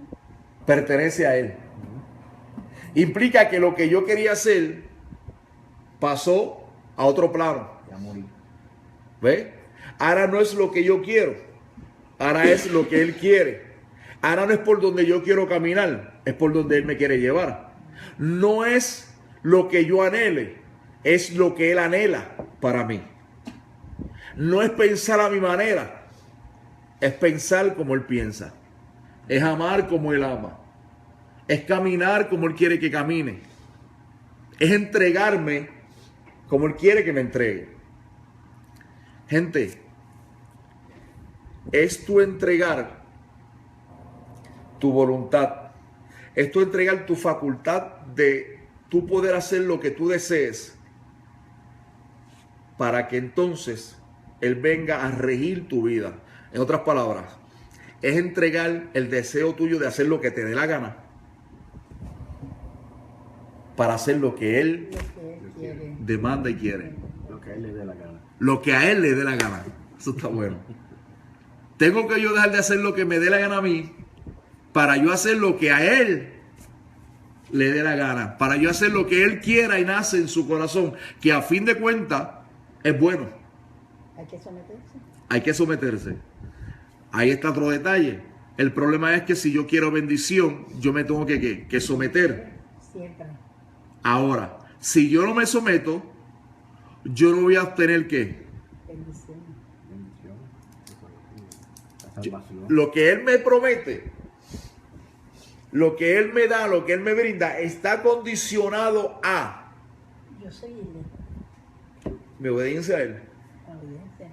Pertenece a Él. Implica que lo que yo quería hacer pasó a otro plano. Ya morí. ¿Ve? Ahora no es lo que yo quiero. Ahora es lo que Él quiere. Ahora no es por donde yo quiero caminar, es por donde Él me quiere llevar. No es lo que yo anhele, es lo que Él anhela para mí. No es pensar a mi manera, es pensar como Él piensa. Es amar como Él ama. Es caminar como Él quiere que camine. Es entregarme como Él quiere que me entregue. Gente, es tu entregar tu voluntad. Es tu entregar tu facultad de tú poder hacer lo que tú desees para que entonces Él venga a regir tu vida. En otras palabras, es entregar el deseo tuyo de hacer lo que te dé la gana para hacer lo que Él Lo que Él quiere. demanda y quiere. Lo que a él le dé la gana. Lo que a Él le dé la gana. Eso está bueno. Tengo que yo dejar de hacer lo que me dé la gana a mí para yo hacer lo que a Él le dé la gana. Para yo hacer lo que Él quiera y nace en su corazón. Que a fin de cuentas es bueno. Hay que someterse. Hay que someterse. Ahí está otro detalle. El problema es que si yo quiero bendición, yo me tengo que someter. Siempre. Ahora, si yo no me someto, yo no voy a obtener ¿qué? Bendición. Bendición. La salvación. Lo que Él me promete, lo que Él me da, lo que Él me brinda, está condicionado a Yo soy mi obediencia a Él. la obediencia.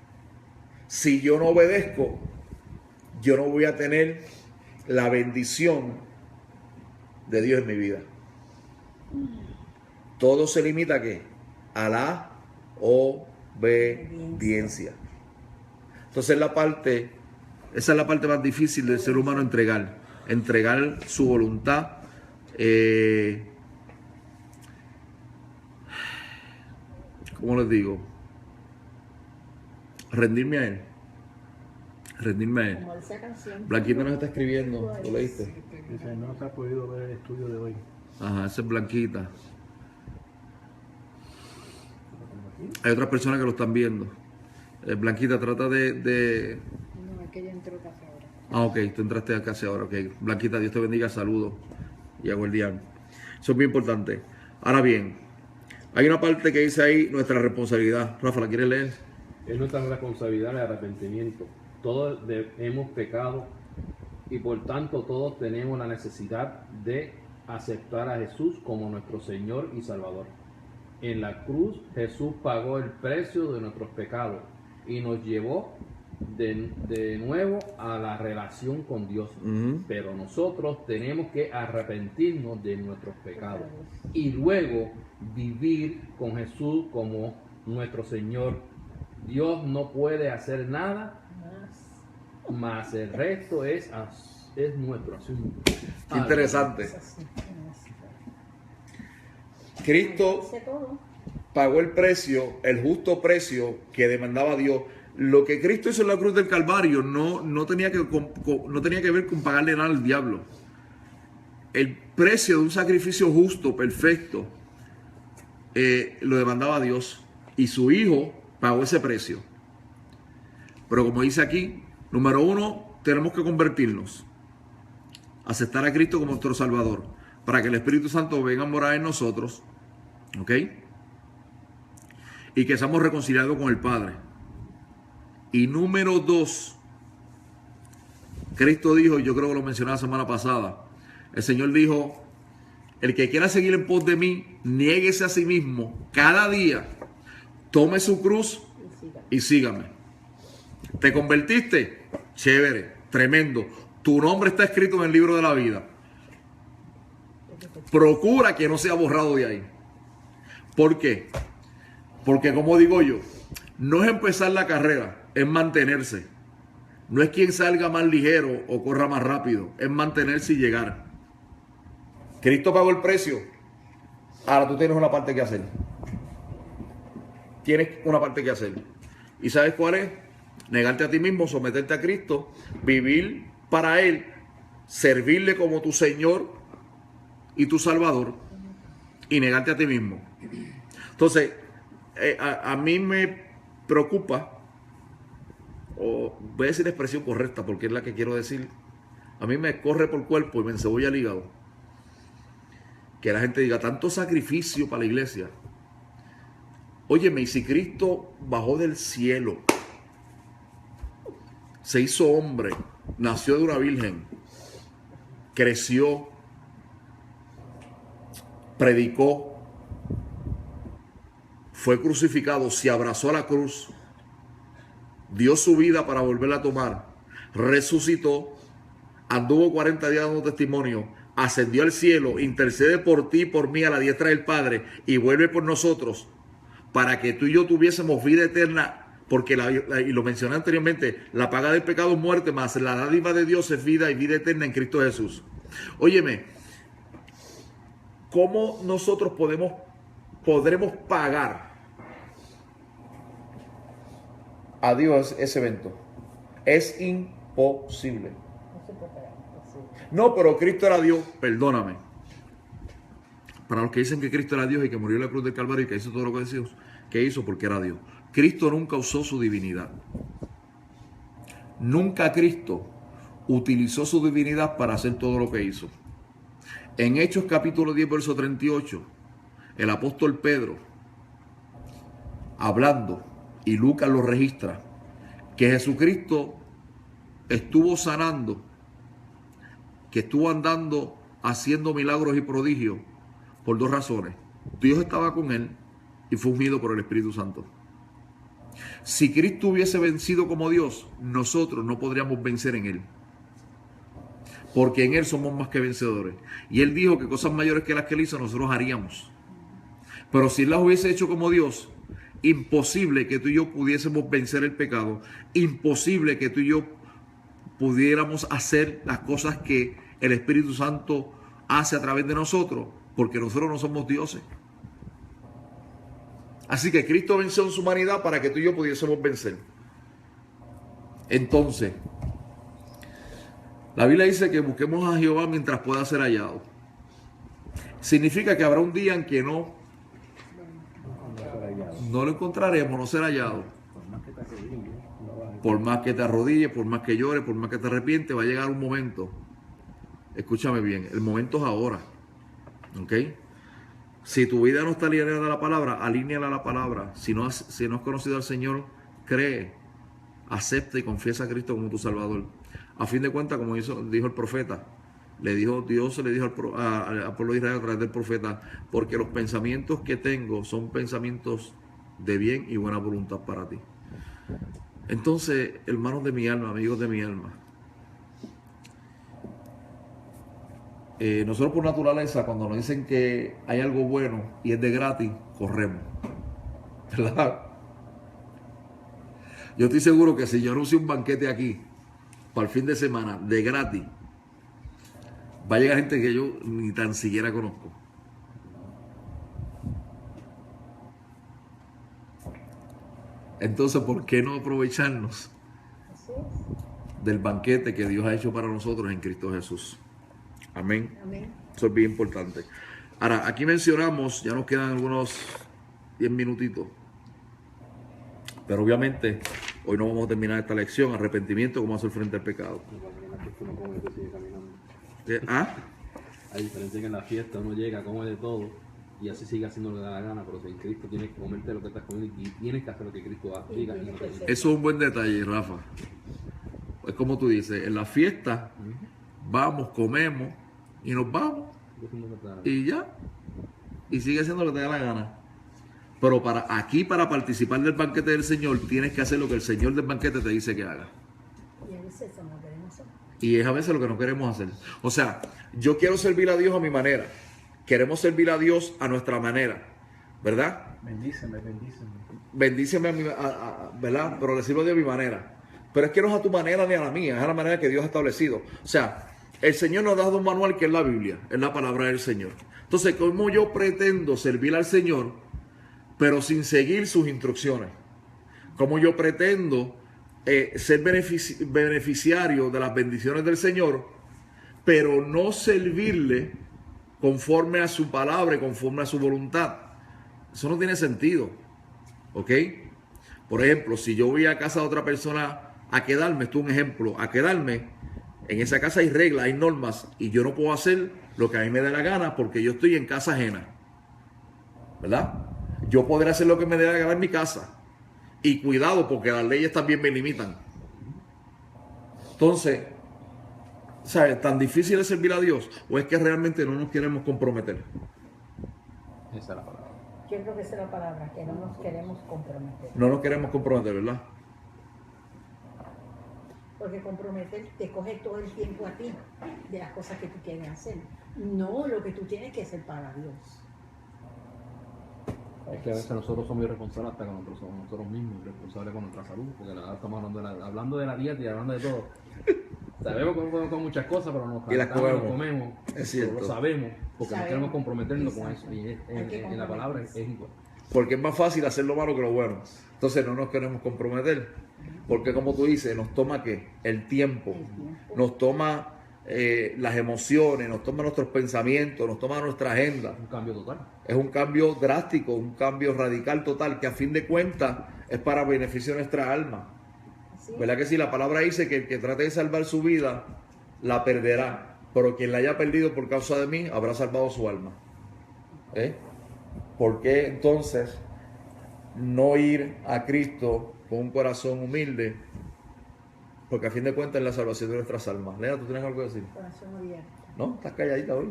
Si yo no obedezco, yo no voy a tener la bendición de Dios en mi vida. Todo se limita ¿a qué? A la obediencia. Entonces esa es la parte más difícil del ser humano, entregar su voluntad. ¿Cómo les digo? Rendirme a Él. Rendirme a Él. Como esa canción. Blanquita nos está escribiendo, ¿lo leíste? Dice, no se ha podido ver el estudio de hoy. Ajá, esa es Blanquita. Hay otras personas que lo están viendo. Blanquita, trata de... No, es que ella entró casi ahora. Ah, ok, tú entraste a casa ahora, ok. Blanquita, Dios te bendiga, saludos. Y a Guardián. Eso es muy importante. Ahora bien, hay una parte que dice ahí, nuestra responsabilidad. Rafa, ¿la quieres leer? Es nuestra responsabilidad el arrepentimiento. Todos hemos pecado y por tanto todos tenemos la necesidad de aceptar a Jesús como nuestro Señor y Salvador. En la cruz Jesús pagó el precio de nuestros pecados y nos llevó de nuevo a la relación con Dios. Pero nosotros tenemos que arrepentirnos de nuestros pecados y luego vivir con Jesús como nuestro Señor. Dios no puede hacer nada, más el resto es nuestro asunto. Qué interesante. Es así, es así. Cristo Dice todo. pagó el precio, el justo precio que demandaba Dios. Lo que Cristo hizo en la cruz del Calvario no tenía que ver con pagarle nada al diablo. El precio de un sacrificio justo, perfecto, lo demandaba Dios. Y su Hijo pagó ese precio. Pero como dice aquí, número uno, tenemos que convertirnos. Aceptar a Cristo como nuestro Salvador. Para que el Espíritu Santo venga a morar en nosotros. ¿Ok? Y que seamos reconciliados con el Padre. Y número dos, Cristo dijo, yo creo que lo mencioné la semana pasada, el Señor dijo, el que quiera seguir en pos de mí, niéguese a sí mismo cada día, tome su cruz y sígame. ¿Te convertiste? Chévere, tremendo. Tu nombre está escrito en el libro de la vida. Procura que no sea borrado de ahí. ¿Por qué? Porque como digo yo, no es empezar la carrera, es mantenerse. No es quien salga más ligero o corra más rápido, es mantenerse y llegar. Cristo pagó el precio. Ahora tú tienes una parte que hacer. Tienes una parte que hacer. ¿Y sabes cuál es? Negarte a ti mismo, someterte a Cristo, vivir para Él, servirle como tu Señor y tu Salvador y negarte a ti mismo. Entonces, a mí me preocupa, o voy a decir la expresión correcta porque es la que quiero decir, a mí me corre por cuerpo y me encebolla el hígado que la gente diga tanto sacrificio para la iglesia. Óyeme, y si Cristo bajó del cielo, se hizo hombre, nació de una virgen, creció, predicó, fue crucificado, se abrazó a la cruz, dio su vida para volverla a tomar, resucitó, anduvo 40 días dando testimonio, ascendió al cielo, intercede por ti y por mí a la diestra del Padre y vuelve por nosotros para que tú y yo tuviésemos vida eterna, porque y lo mencioné anteriormente, la paga del pecado es muerte, más la dádiva de Dios es vida y vida eterna en Cristo Jesús. Óyeme, ¿cómo nosotros podremos pagar a Dios ese evento? Es imposible. No se puede pagar, sí. No, pero Cristo era Dios, perdóname. Para los que dicen que Cristo era Dios y que murió en la cruz del Calvario y que hizo todo lo que hizo porque era Dios. Cristo nunca usó su divinidad. Nunca Cristo utilizó su divinidad para hacer todo lo que hizo. En Hechos capítulo 10, verso 38, el apóstol Pedro, hablando, y Lucas lo registra, que Jesucristo estuvo sanando, que estuvo andando haciendo milagros y prodigios por dos razones. Dios estaba con él y fue ungido por el Espíritu Santo. Si Cristo hubiese vencido como Dios, nosotros no podríamos vencer en él, porque en él somos más que vencedores. Y él dijo que cosas mayores que las que él hizo nosotros haríamos. Pero si él las hubiese hecho como Dios, imposible que tú y yo pudiésemos vencer el pecado, imposible que tú y yo pudiéramos hacer las cosas que el Espíritu Santo hace a través de nosotros, porque nosotros no somos dioses. Así que Cristo venció en su humanidad para que tú y yo pudiésemos vencer. Entonces, la Biblia dice que busquemos a Jehová mientras pueda ser hallado. Significa que habrá un día en que no lo encontraremos, no será hallado. Por más que te arrodilles, por más que llores, por más que te arrepientes, va a llegar un momento. Escúchame bien, el momento es ahora. ¿Ok? Si tu vida no está alineada a la palabra, alíneala a la palabra. Si no has conocido al Señor, cree, acepta y confiesa a Cristo como tu Salvador. A fin de cuentas, como dijo el profeta, Dios le dijo al pueblo de Israel a través del profeta, porque los pensamientos que tengo son pensamientos de bien y buena voluntad para ti. Entonces, hermanos de mi alma, amigos de mi alma, nosotros por naturaleza, cuando nos dicen que hay algo bueno y es de gratis, corremos, ¿verdad? Yo estoy seguro que si yo anuncio un banquete aquí para el fin de semana de gratis, va a llegar gente que yo ni tan siquiera conozco. Entonces, ¿por qué no aprovecharnos Así es. del banquete que Dios ha hecho para nosotros en Cristo Jesús? Amén. Amén. Eso es bien importante. Ahora, aquí mencionamos, ya nos quedan algunos 10 minutitos, pero obviamente hoy no vamos a terminar esta lección, arrepentimiento, cómo hacer frente al pecado. ¿Ah? Hay diferencia que en la fiesta uno llega, come de todo y así sigue haciendo lo que da la gana, pero si en Cristo tienes que comerte lo que estás comiendo y tienes que hacer lo que Cristo diga. Y no te diga. Eso es un buen detalle, Rafa. Es como tú dices, en la fiesta vamos, comemos y nos vamos y ya. Y sigue haciendo lo que te da la gana. Pero para participar del banquete del Señor, tienes que hacer lo que el Señor del banquete te dice que haga. Y a veces eso no queremos hacer. Y es a veces lo que no queremos hacer. O sea, yo quiero servir a Dios a mi manera. Queremos servir a Dios a nuestra manera. ¿Verdad? Bendíceme. Bendíceme ¿verdad? Pero le sirvo de mi manera. Pero es que no es a tu manera ni a la mía, es a la manera que Dios ha establecido. O sea, el Señor nos ha dado un manual que es la Biblia, es la palabra del Señor. Entonces, ¿cómo yo pretendo servir al Señor, pero sin seguir sus instrucciones? ¿Cómo yo pretendo ser beneficiario de las bendiciones del Señor, pero no servirle conforme a su palabra y conforme a su voluntad? Eso no tiene sentido. ¿Ok? Por ejemplo, si yo voy a casa de otra persona a quedarme, esto es un ejemplo, a quedarme, en esa casa hay reglas, hay normas, y yo no puedo hacer lo que a mí me dé la gana porque yo estoy en casa ajena. ¿Verdad? Yo podré hacer lo que me dé la gana en mi casa. Y cuidado, porque las leyes también me limitan. Entonces, ¿sabes? ¿Tan difícil es servir a Dios? ¿O es que realmente no nos queremos comprometer? Esa es la palabra. Yo creo que esa es la palabra, que no nos queremos comprometer. No nos queremos comprometer, ¿verdad? Porque comprometer te coge todo el tiempo a ti de las cosas que tú quieres hacer. No lo que tú tienes que hacer para Dios. Es que a veces nosotros somos irresponsables hasta con nosotros mismos, irresponsables con nuestra salud, porque la verdad estamos hablando de la dieta y hablando de todo. Sabemos que podemos comer muchas cosas, pero nos Y las calentamos, comemos. nos comemos, Es cierto. pero lo sabemos, porque no Sabemos. queremos comprometernos con Exacto. eso. Y Hay que en la palabra es igual. Porque es más fácil hacer lo malo que lo bueno. Entonces no nos queremos comprometer. Porque como tú dices, nos toma ¿qué? El tiempo. Nos toma las emociones, nos toma nuestros pensamientos, nos toma nuestra agenda. Un cambio total. Es un cambio drástico, un cambio radical total, que a fin de cuentas es para beneficio de nuestra alma. Así es. ¿Verdad que sí? La palabra dice que el que trate de salvar su vida, la perderá. Pero quien la haya perdido por causa de mí, habrá salvado su alma. ¿Eh? ¿Por qué entonces no ir a Cristo con un corazón humilde? Porque a fin de cuentas es la salvación de nuestras almas. Lea, ¿tú tienes algo que decir? Corazón abierto. ¿No? ¿Estás calladita hoy?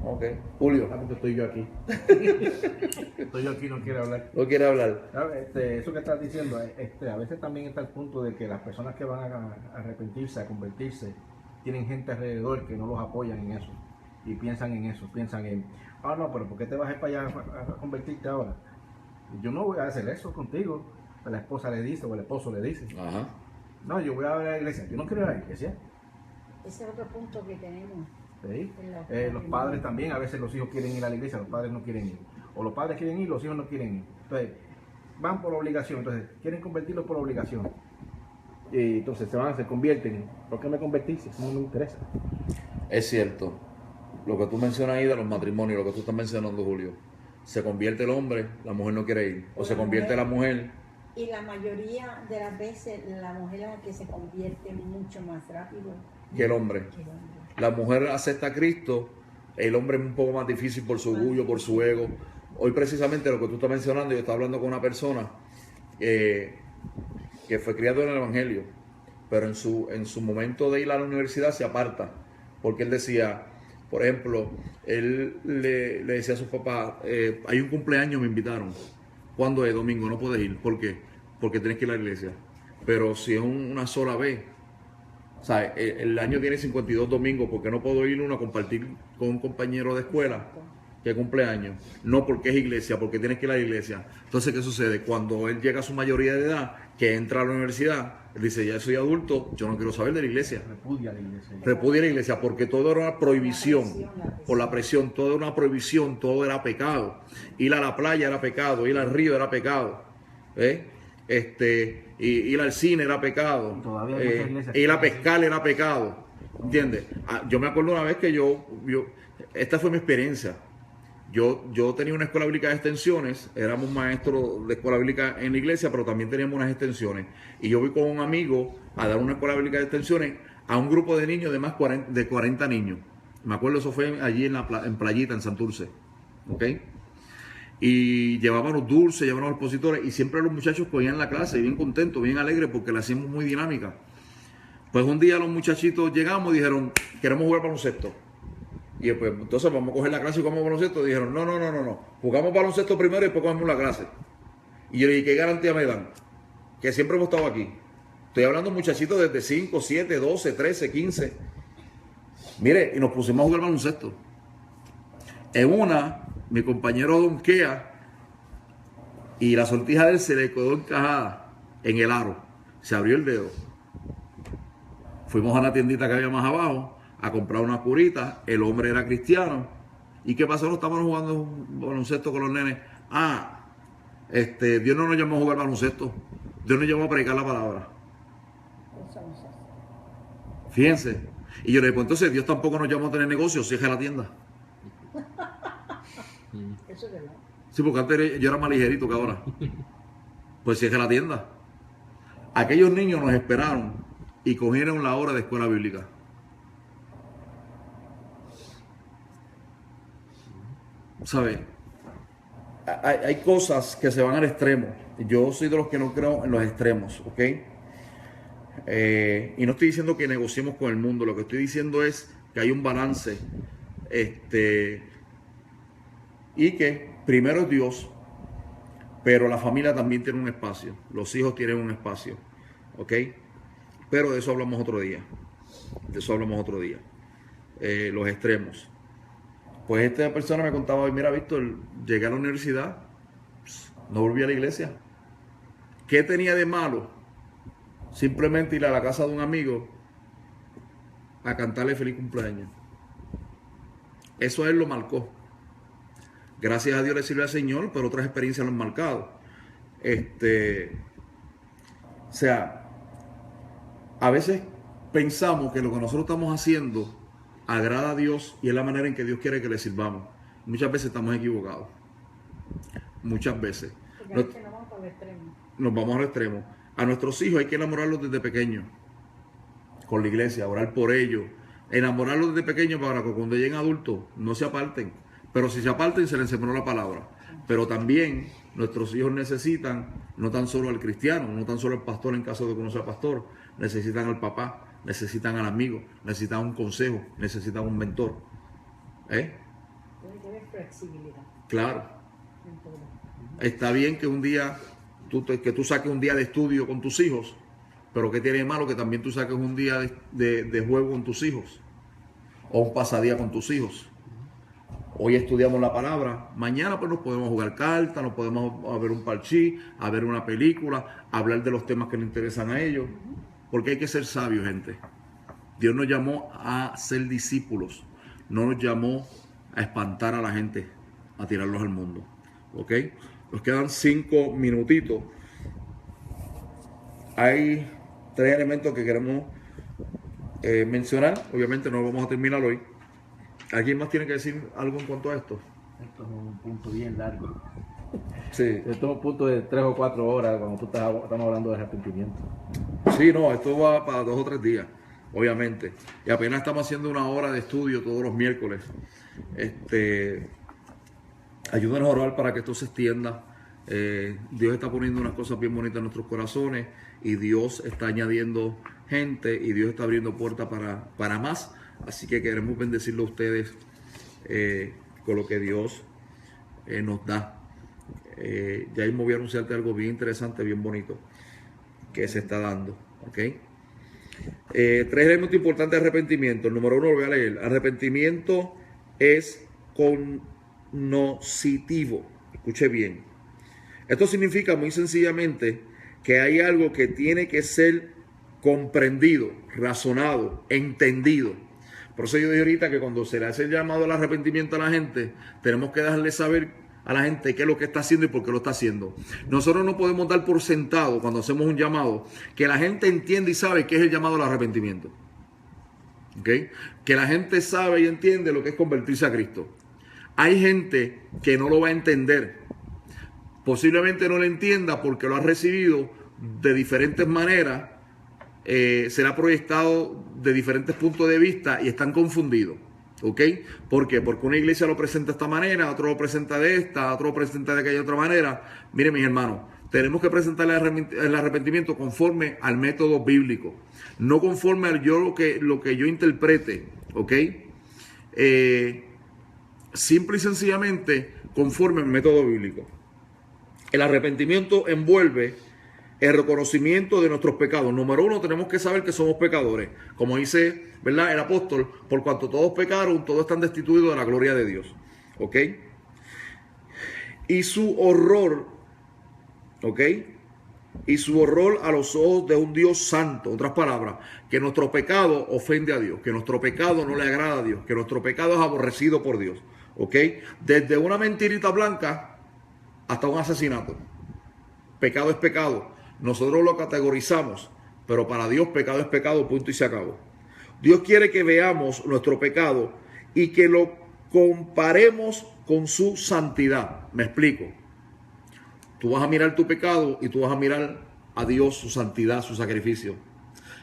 Ok. Julio, Solamente estoy yo aquí. Estoy yo aquí, no quiero hablar. ¿no quiere hablar? Eso que estás diciendo, a veces también está el punto de que las personas que van a arrepentirse, a convertirse, tienen gente alrededor que no los apoyan en eso. Y piensan en eso, piensan en, no, pero ¿por qué te vas a ir para allá a convertirte ahora? Yo no voy a hacer eso contigo. La esposa le dice o el esposo le dice, Ajá. no, yo voy a ver a la iglesia. Yo no quiero ir a la iglesia. Ese es otro punto que tenemos. ¿Sí? En Los padres también, a veces los hijos quieren ir a la iglesia, los padres no quieren ir. O los padres quieren ir, los hijos no quieren ir. Entonces, van por obligación, entonces quieren convertirlos por obligación. Y entonces se convierten. ¿Por qué me convertiste? Eso no me interesa. Es cierto. Lo que tú mencionas ahí de los matrimonios, lo que tú estás mencionando, Julio. Se convierte el hombre, la mujer no quiere ir. O se convierte la mujer. Y la mayoría de las veces la mujer es la que se convierte mucho más rápido Que el hombre. que el hombre. La mujer acepta a Cristo, el hombre es un poco más difícil por su orgullo, por su ego. Hoy precisamente lo que tú estás mencionando, yo estaba hablando con una persona que fue criado en el Evangelio, pero en su momento de ir a la universidad se aparta, porque él decía, por ejemplo, él le decía a su papá, hay un cumpleaños, me invitaron. ¿Cuándo es? Domingo, no puedes ir. ¿Por qué? Porque tienes que ir a la iglesia. Pero si es una sola vez, o sea, el año tiene 52 domingos, porque no puedo ir uno a compartir con un compañero de escuela Exacto. que cumpleaños. No porque es iglesia, porque tienes que ir a la iglesia. Entonces, ¿qué sucede? Cuando él llega a su mayoría de edad, que entra a la universidad, él dice, ya soy adulto, yo no quiero saber de la iglesia. Repudia la iglesia. Repudia la iglesia porque todo era una prohibición. La presión. Por la presión, todo era una prohibición, todo era pecado. Ir a la playa era pecado, ir al río era pecado. ¿Eh? Ir al cine era pecado, Y todavía hay muchas iglesias ir a que pescar era pecado, ¿entiendes? Yo me acuerdo una vez que esta fue mi experiencia. Yo tenía una escuela bíblica de extensiones, éramos maestros de escuela bíblica en la iglesia, pero también teníamos unas extensiones. Y yo voy con un amigo a dar una escuela bíblica de extensiones a un grupo de niños de 40 niños. Me acuerdo, eso fue allí en Playita, en Santurce. ¿Ok? Y llevábamos dulces, llevábamos expositores y siempre los muchachos cogían la clase bien contentos, bien alegres porque la hacíamos muy dinámica. Pues un día los muchachitos llegamos y dijeron, queremos jugar baloncesto. Y pues entonces vamos a coger la clase y jugamos baloncesto. Y dijeron, no, jugamos baloncesto primero y después cogemos la clase. Y yo le dije, ¿qué garantía me dan? Que siempre hemos estado aquí. Estoy hablando de muchachitos desde 5, 7, 12, 13, 15. Mire, y nos pusimos a jugar baloncesto. En una, mi compañero donkea y la sortija de él se le quedó encajada en el aro. Se abrió el dedo. Fuimos a una tiendita que había más abajo a comprar unas curitas. El hombre era cristiano. ¿Y qué pasó? No estábamos jugando baloncesto con los nenes. Dios no nos llamó a jugar baloncesto. Dios nos llamó a predicar la palabra. Fíjense. Y yo le digo, entonces Dios tampoco nos llamó a tener negocios, cierre la tienda. Eso es verdad. Sí, porque antes yo era más ligerito que ahora. Pues cierre la tienda. Aquellos niños nos esperaron y cogieron la hora de escuela bíblica. ¿Sabes? Hay cosas que se van al extremo. Yo soy de los que no creo en los extremos, ¿ok? Y no estoy diciendo que negociemos con el mundo. Lo que estoy diciendo es que hay un balance. Y que primero es Dios, pero la familia también tiene un espacio. Los hijos tienen un espacio, ¿ok? Pero de eso hablamos otro día. De eso hablamos otro día. Los extremos. Pues esta persona me contaba, mira, Víctor, llegué a la universidad, no volví a la iglesia. ¿Qué tenía de malo? Simplemente ir a la casa de un amigo a cantarle feliz cumpleaños. Eso a él lo marcó. Gracias a Dios le sirve al Señor, pero otras experiencias lo han marcado. O sea, a veces pensamos que lo que nosotros estamos haciendo agrada a Dios y es la manera en que Dios quiere que le sirvamos. Muchas veces estamos equivocados. Muchas veces. Porque no vamos para el extremo. Nos vamos al extremo. A nuestros hijos hay que enamorarlos desde pequeños. Con la iglesia, orar por ellos. Enamorarlos desde pequeños para que cuando lleguen adultos no se aparten. Pero si se aparten, se les sembró la palabra. Pero también nuestros hijos necesitan no tan solo al cristiano, no tan solo al pastor en caso de que no sea pastor. Necesitan al papá, necesitan al amigo, necesitan un consejo, necesitan un mentor. Tiene que haber flexibilidad Claro. en todo. Está bien que un día, que tú saques un día de estudio con tus hijos, pero ¿qué tiene de malo que también tú saques un día de juego con tus hijos? O un pasadía con tus hijos. Hoy estudiamos la palabra, mañana pues nos podemos jugar cartas, nos podemos a ver un parchí, a ver una película, a hablar de los temas que les interesan a ellos, porque hay que ser sabios, gente. Dios nos llamó a ser discípulos, no nos llamó a espantar a la gente, a tirarlos al mundo. ¿Ok? Nos quedan 5 minutitos. Hay 3 elementos que queremos mencionar, obviamente no lo vamos a terminar hoy. ¿Alguien más tiene que decir algo en cuanto a esto? Esto es un punto bien largo. Sí, Esto es un punto de 3 o 4 horas cuando estamos hablando de arrepentimiento. sí, no, esto va para 2 o 3 días, obviamente. Y apenas estamos haciendo 1 hora de estudio todos los miércoles. Ayúdanos a orar para que esto se extienda. Dios está poniendo unas cosas bien bonitas en nuestros corazones y Dios está añadiendo gente y Dios está abriendo puertas para más. Así que queremos bendecirlo a ustedes con lo que Dios nos da. Ya mismo voy a anunciarte algo bien interesante, bien bonito que se está dando. ¿Ok? 3 elementos importantes de arrepentimiento. El número 1 lo voy a leer. Arrepentimiento es cognoscitivo. Escuche bien. Esto significa muy sencillamente que hay algo que tiene que ser comprendido, razonado, entendido. Por eso yo dije ahorita que cuando se le hace el llamado al arrepentimiento a la gente, tenemos que dejarle saber a la gente qué es lo que está haciendo y por qué lo está haciendo. Nosotros no podemos dar por sentado cuando hacemos un llamado que la gente entiende y sabe qué es el llamado al arrepentimiento. ¿Okay? Que la gente sabe y entiende lo que es convertirse a Cristo. Hay gente que no lo va a entender. Posiblemente no lo entienda porque lo ha recibido de diferentes maneras. Se le ha proyectado de diferentes puntos de vista y están confundidos. ¿Ok? ¿Por qué? Porque una iglesia lo presenta de esta manera, otro lo presenta de esta, otro lo presenta de aquella otra manera. Miren, mis hermanos, tenemos que presentar el arrepentimiento conforme al método bíblico, no conforme a lo que yo interprete. ¿Ok? Simple y sencillamente conforme al método bíblico. El arrepentimiento envuelve el reconocimiento de nuestros pecados. Número 1, tenemos que saber que somos pecadores. Como dice, ¿verdad?, el apóstol, por cuanto todos pecaron, todos están destituidos de la gloria de Dios. ¿Ok? Y su horror, ¿ok? Y su horror a los ojos de un Dios santo. Otras palabras, que nuestro pecado ofende a Dios, que nuestro pecado no le agrada a Dios, que nuestro pecado es aborrecido por Dios. ¿Ok? Desde una mentirita blanca hasta un asesinato. Pecado es pecado. Nosotros lo categorizamos, pero para Dios pecado es pecado, punto y se acabó. Dios quiere que veamos nuestro pecado y que lo comparemos con su santidad. Me explico. Tú vas a mirar tu pecado y tú vas a mirar a Dios, su santidad, su sacrificio.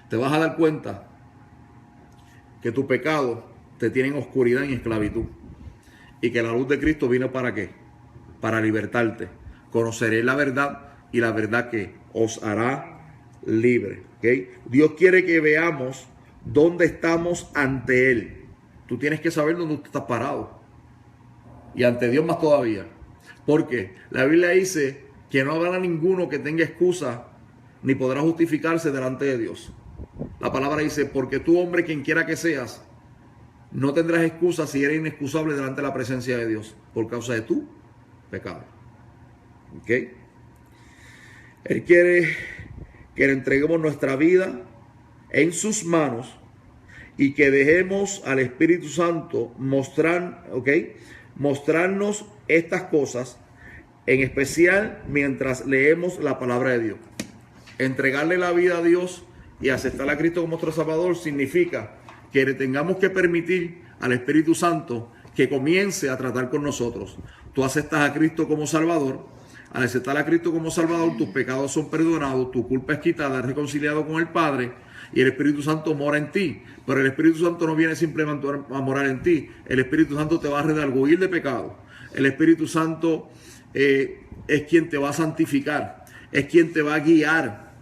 Te vas a dar cuenta que tu pecado te tiene en oscuridad y en esclavitud. Y que la luz de Cristo vino ¿para qué? Para libertarte. Conoceréis la verdad y la verdad que os hará libre. ¿Okay? Dios quiere que veamos dónde estamos ante Él. Tú tienes que saber dónde tú estás parado. Y ante Dios más todavía. Porque la Biblia dice que no habrá ninguno que tenga excusa ni podrá justificarse delante de Dios. La palabra dice, porque tú, hombre, quien quiera que seas, No tendrás excusa si eres inexcusable delante de la presencia de Dios por causa de tu pecado. ¿Ok? Él quiere que le entreguemos nuestra vida en sus manos y que dejemos al Espíritu Santo mostrarnos estas cosas, en especial mientras leemos la palabra de Dios. Entregarle la vida a Dios y aceptar a Cristo como nuestro Salvador significa que le tengamos que permitir al Espíritu Santo que comience a tratar con nosotros. Tú aceptas a Cristo como Salvador. Al aceptar a Cristo como Salvador, tus pecados son perdonados, tu culpa es quitada, eres reconciliado con el Padre y el Espíritu Santo mora en ti. Pero el Espíritu Santo no viene simplemente a morar en ti. El Espíritu Santo te va a redarguir de pecado. El Espíritu Santo es quien te va a santificar, es quien te va a guiar.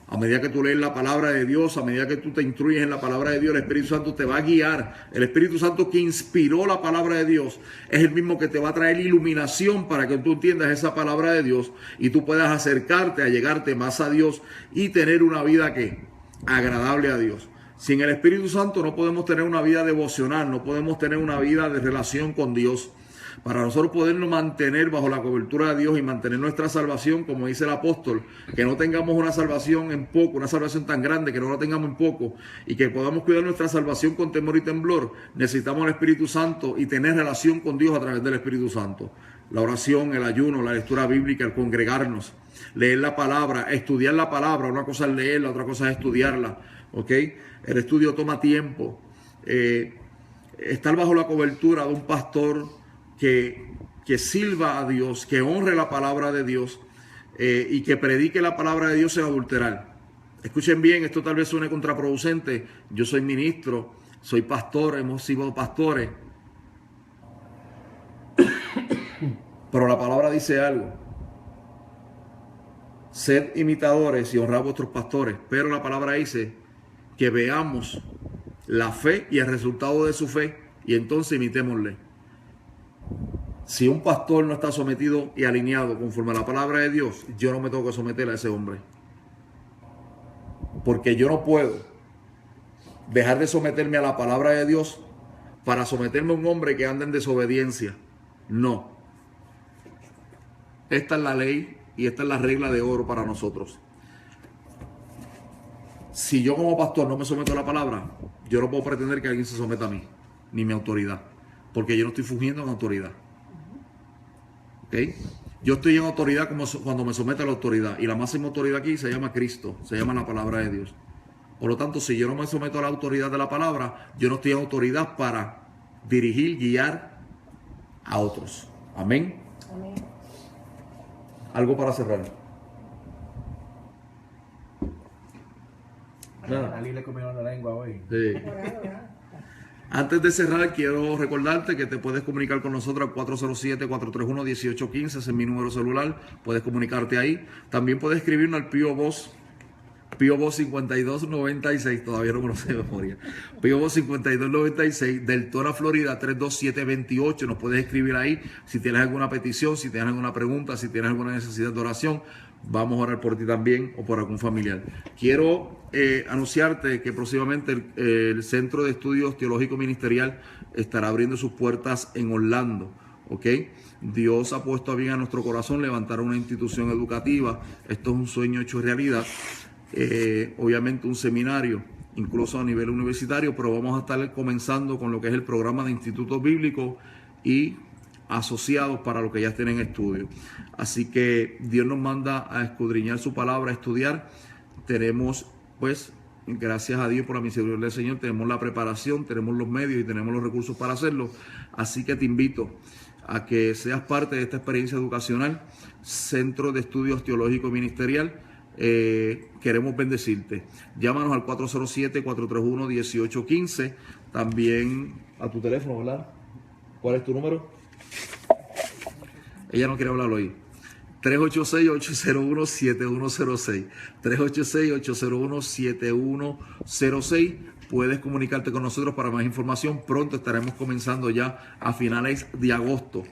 A medida que tú lees la palabra de Dios, a medida que tú te instruyes en la palabra de Dios, el Espíritu Santo te va a guiar. El Espíritu Santo que inspiró la palabra de Dios es el mismo que te va a traer iluminación para que tú entiendas esa palabra de Dios y tú puedas acercarte, a llegarte más a Dios y tener una vida agradable a Dios. Sin el Espíritu Santo no podemos tener una vida devocional, no podemos tener una vida de relación con Dios. Para nosotros podernos mantener bajo la cobertura de Dios y mantener nuestra salvación, como dice el apóstol, que no tengamos una salvación en poco, una salvación tan grande que no la tengamos en poco y que podamos cuidar nuestra salvación con temor y temblor, necesitamos el Espíritu Santo y tener relación con Dios a través del Espíritu Santo. La oración, el ayuno, la lectura bíblica, el congregarnos, leer la palabra, estudiar la palabra. Una cosa es leerla, otra cosa es estudiarla. ¿Ok? El estudio toma tiempo. Estar bajo la cobertura de un pastor que sirva a Dios, que honre la palabra de Dios y que predique la palabra de Dios sin adulterar. Escuchen bien, esto tal vez suene contraproducente. Yo soy ministro, soy pastor, hemos sido pastores. Pero la palabra dice algo. Sed imitadores y honrad a vuestros pastores. Pero la palabra dice que veamos la fe y el resultado de su fe y entonces imitémosle. Si un pastor no está sometido y alineado conforme a la palabra de Dios, yo no me tengo que someter a ese hombre. Porque yo no puedo dejar de someterme a la palabra de Dios para someterme a un hombre que anda en desobediencia. No. Esta es la ley y esta es la regla de oro para nosotros. Si yo como pastor no me someto a la palabra, yo no puedo pretender que alguien se someta a mí, ni mi autoridad. Porque yo no estoy fungiendo en autoridad. ¿Ok? Yo estoy en autoridad como cuando me someto a la autoridad. Y la máxima autoridad aquí se llama Cristo. Se llama la palabra de Dios. Por lo tanto, si yo no me someto a la autoridad de la palabra, yo no estoy en autoridad para dirigir, guiar a otros. Amén. Amén. Algo para cerrar. Nada. Ali le comieron la lengua hoy. Sí. Antes de cerrar, quiero recordarte que te puedes comunicar con nosotros al 407-431-1815, ese es mi número celular, puedes comunicarte ahí. También puedes escribirnos al P.O. Box 5296, todavía no me lo sé de memoria. P.O. Box 5296, Deltona, Florida 32728, nos puedes escribir ahí si tienes alguna petición, si tienes alguna pregunta, si tienes alguna necesidad de oración. Vamos a orar por ti también o por algún familiar. Quiero anunciarte que próximamente el Centro de Estudios Teológico Ministerial estará abriendo sus puertas en Orlando. ¿Ok? Dios ha puesto a bien a nuestro corazón levantar una institución educativa. Esto es un sueño hecho realidad. Obviamente un seminario, incluso a nivel universitario, pero vamos a estar comenzando con lo que es el programa de institutos bíblicos y asociados para lo que ya tienen estudio. Así que Dios nos manda a escudriñar su palabra, a estudiar. Tenemos, pues, gracias a Dios por la misericordia del Señor, tenemos la preparación, tenemos los medios y tenemos los recursos para hacerlo. Así que te invito a que seas parte de esta experiencia educacional, Centro de Estudios Teológico Ministerial. Queremos bendecirte. Llámanos al 407-431-1815. También a tu teléfono, ¿verdad? ¿Cuál es tu número? Ella no quiere hablarlo hoy. 386-801-7106. 386-801-7106. Puedes comunicarte con nosotros para más información. Pronto estaremos comenzando ya a finales de agosto.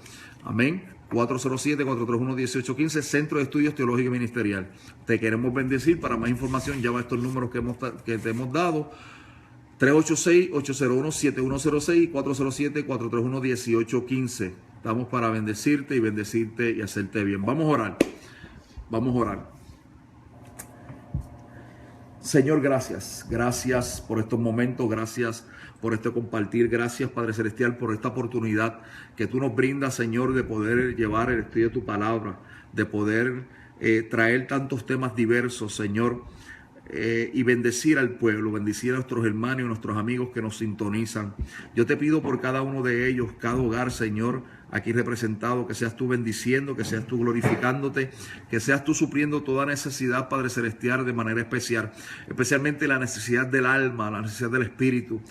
Amén. 407-431-1815, Centro de Estudios Teológicos y Ministerial. Te queremos bendecir. Para más información, llama a estos números que te hemos dado. 386-801-7106 y 407-431-1815. Estamos para bendecirte y hacerte bien. Vamos a orar. Vamos a orar. Señor, gracias. Gracias por estos momentos. Gracias por este compartir. Gracias, Padre Celestial, por esta oportunidad que tú nos brindas, Señor, de poder llevar el estudio de tu palabra, de poder traer tantos temas diversos, Señor, y bendecir al pueblo, bendecir a nuestros hermanos y a nuestros amigos que nos sintonizan. Yo te pido por cada uno de ellos, cada hogar, Señor, aquí representado, que seas tú bendiciendo, que seas tú glorificándote, que seas tú supliendo toda necesidad, Padre Celestial, de manera especial, especialmente la necesidad del alma, la necesidad del espíritu.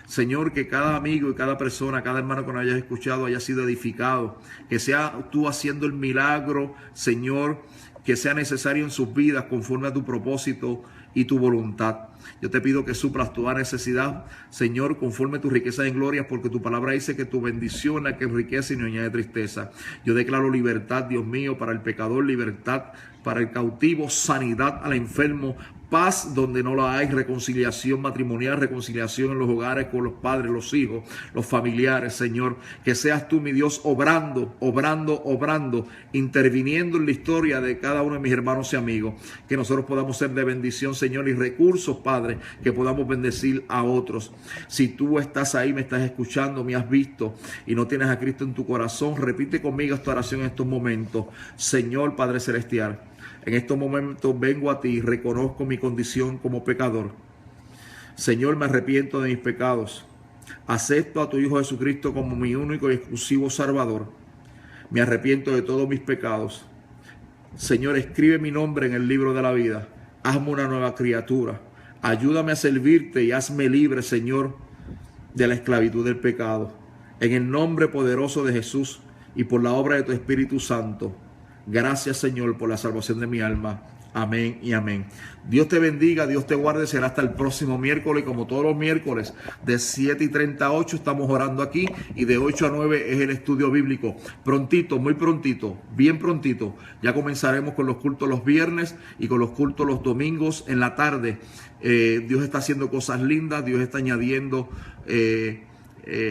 Señor, que cada amigo y cada persona, cada hermano que nos hayas escuchado haya sido edificado, que sea tú haciendo el milagro, Señor, que sea necesario en sus vidas conforme a tu propósito y tu voluntad. Yo te pido que suplas toda necesidad, Señor, conforme a tu riqueza en gloria, porque tu palabra dice que tu bendición es la que enriquece y no añade tristeza. Yo declaro libertad, Dios mío, para el pecador, libertad para el cautivo, sanidad al enfermo, paz donde no la hay, reconciliación matrimonial, reconciliación en los hogares con los padres, los hijos, los familiares, Señor. Que seas tú, mi Dios, obrando, interviniendo en la historia de cada uno de mis hermanos y amigos. Que nosotros podamos ser de bendición, Señor, y recursos, Padre, que podamos bendecir a otros. Si tú estás ahí, me estás escuchando, me has visto y no tienes a Cristo en tu corazón, repite conmigo esta oración en estos momentos. Señor Padre Celestial, en estos momentos vengo a ti, reconozco mi condición como pecador. Señor, me arrepiento de mis pecados. Acepto a tu Hijo Jesucristo como mi único y exclusivo Salvador. Me arrepiento de todos mis pecados. Señor, escribe mi nombre en el libro de la vida. Hazme una nueva criatura. Ayúdame a servirte y hazme libre, Señor, de la esclavitud del pecado. En el nombre poderoso de Jesús y por la obra de tu Espíritu Santo. Gracias, Señor, por la salvación de mi alma. Amén y amén. Dios te bendiga, Dios te guarde. Será hasta el próximo miércoles. Como todos los miércoles, de 7:38 estamos orando aquí y de 8 a 9 es el estudio bíblico. Prontito, muy prontito, bien prontito, ya comenzaremos con los cultos los viernes y con los cultos los domingos en la tarde. Dios está haciendo cosas lindas. Dios está añadiendo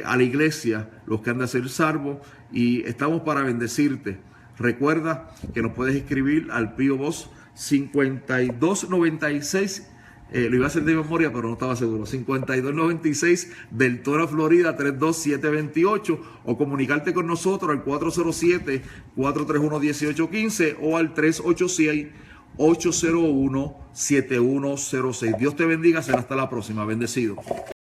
a la iglesia los que han de ser salvos, y estamos para bendecirte. Recuerda que nos puedes escribir al P.O. Box 5296, lo iba a hacer de memoria pero no estaba seguro, 5296 Deltona, Florida 32728, o comunicarte con nosotros al 407-431-1815 o al 386-801-7106. Dios te bendiga, será hasta la próxima. Bendecido.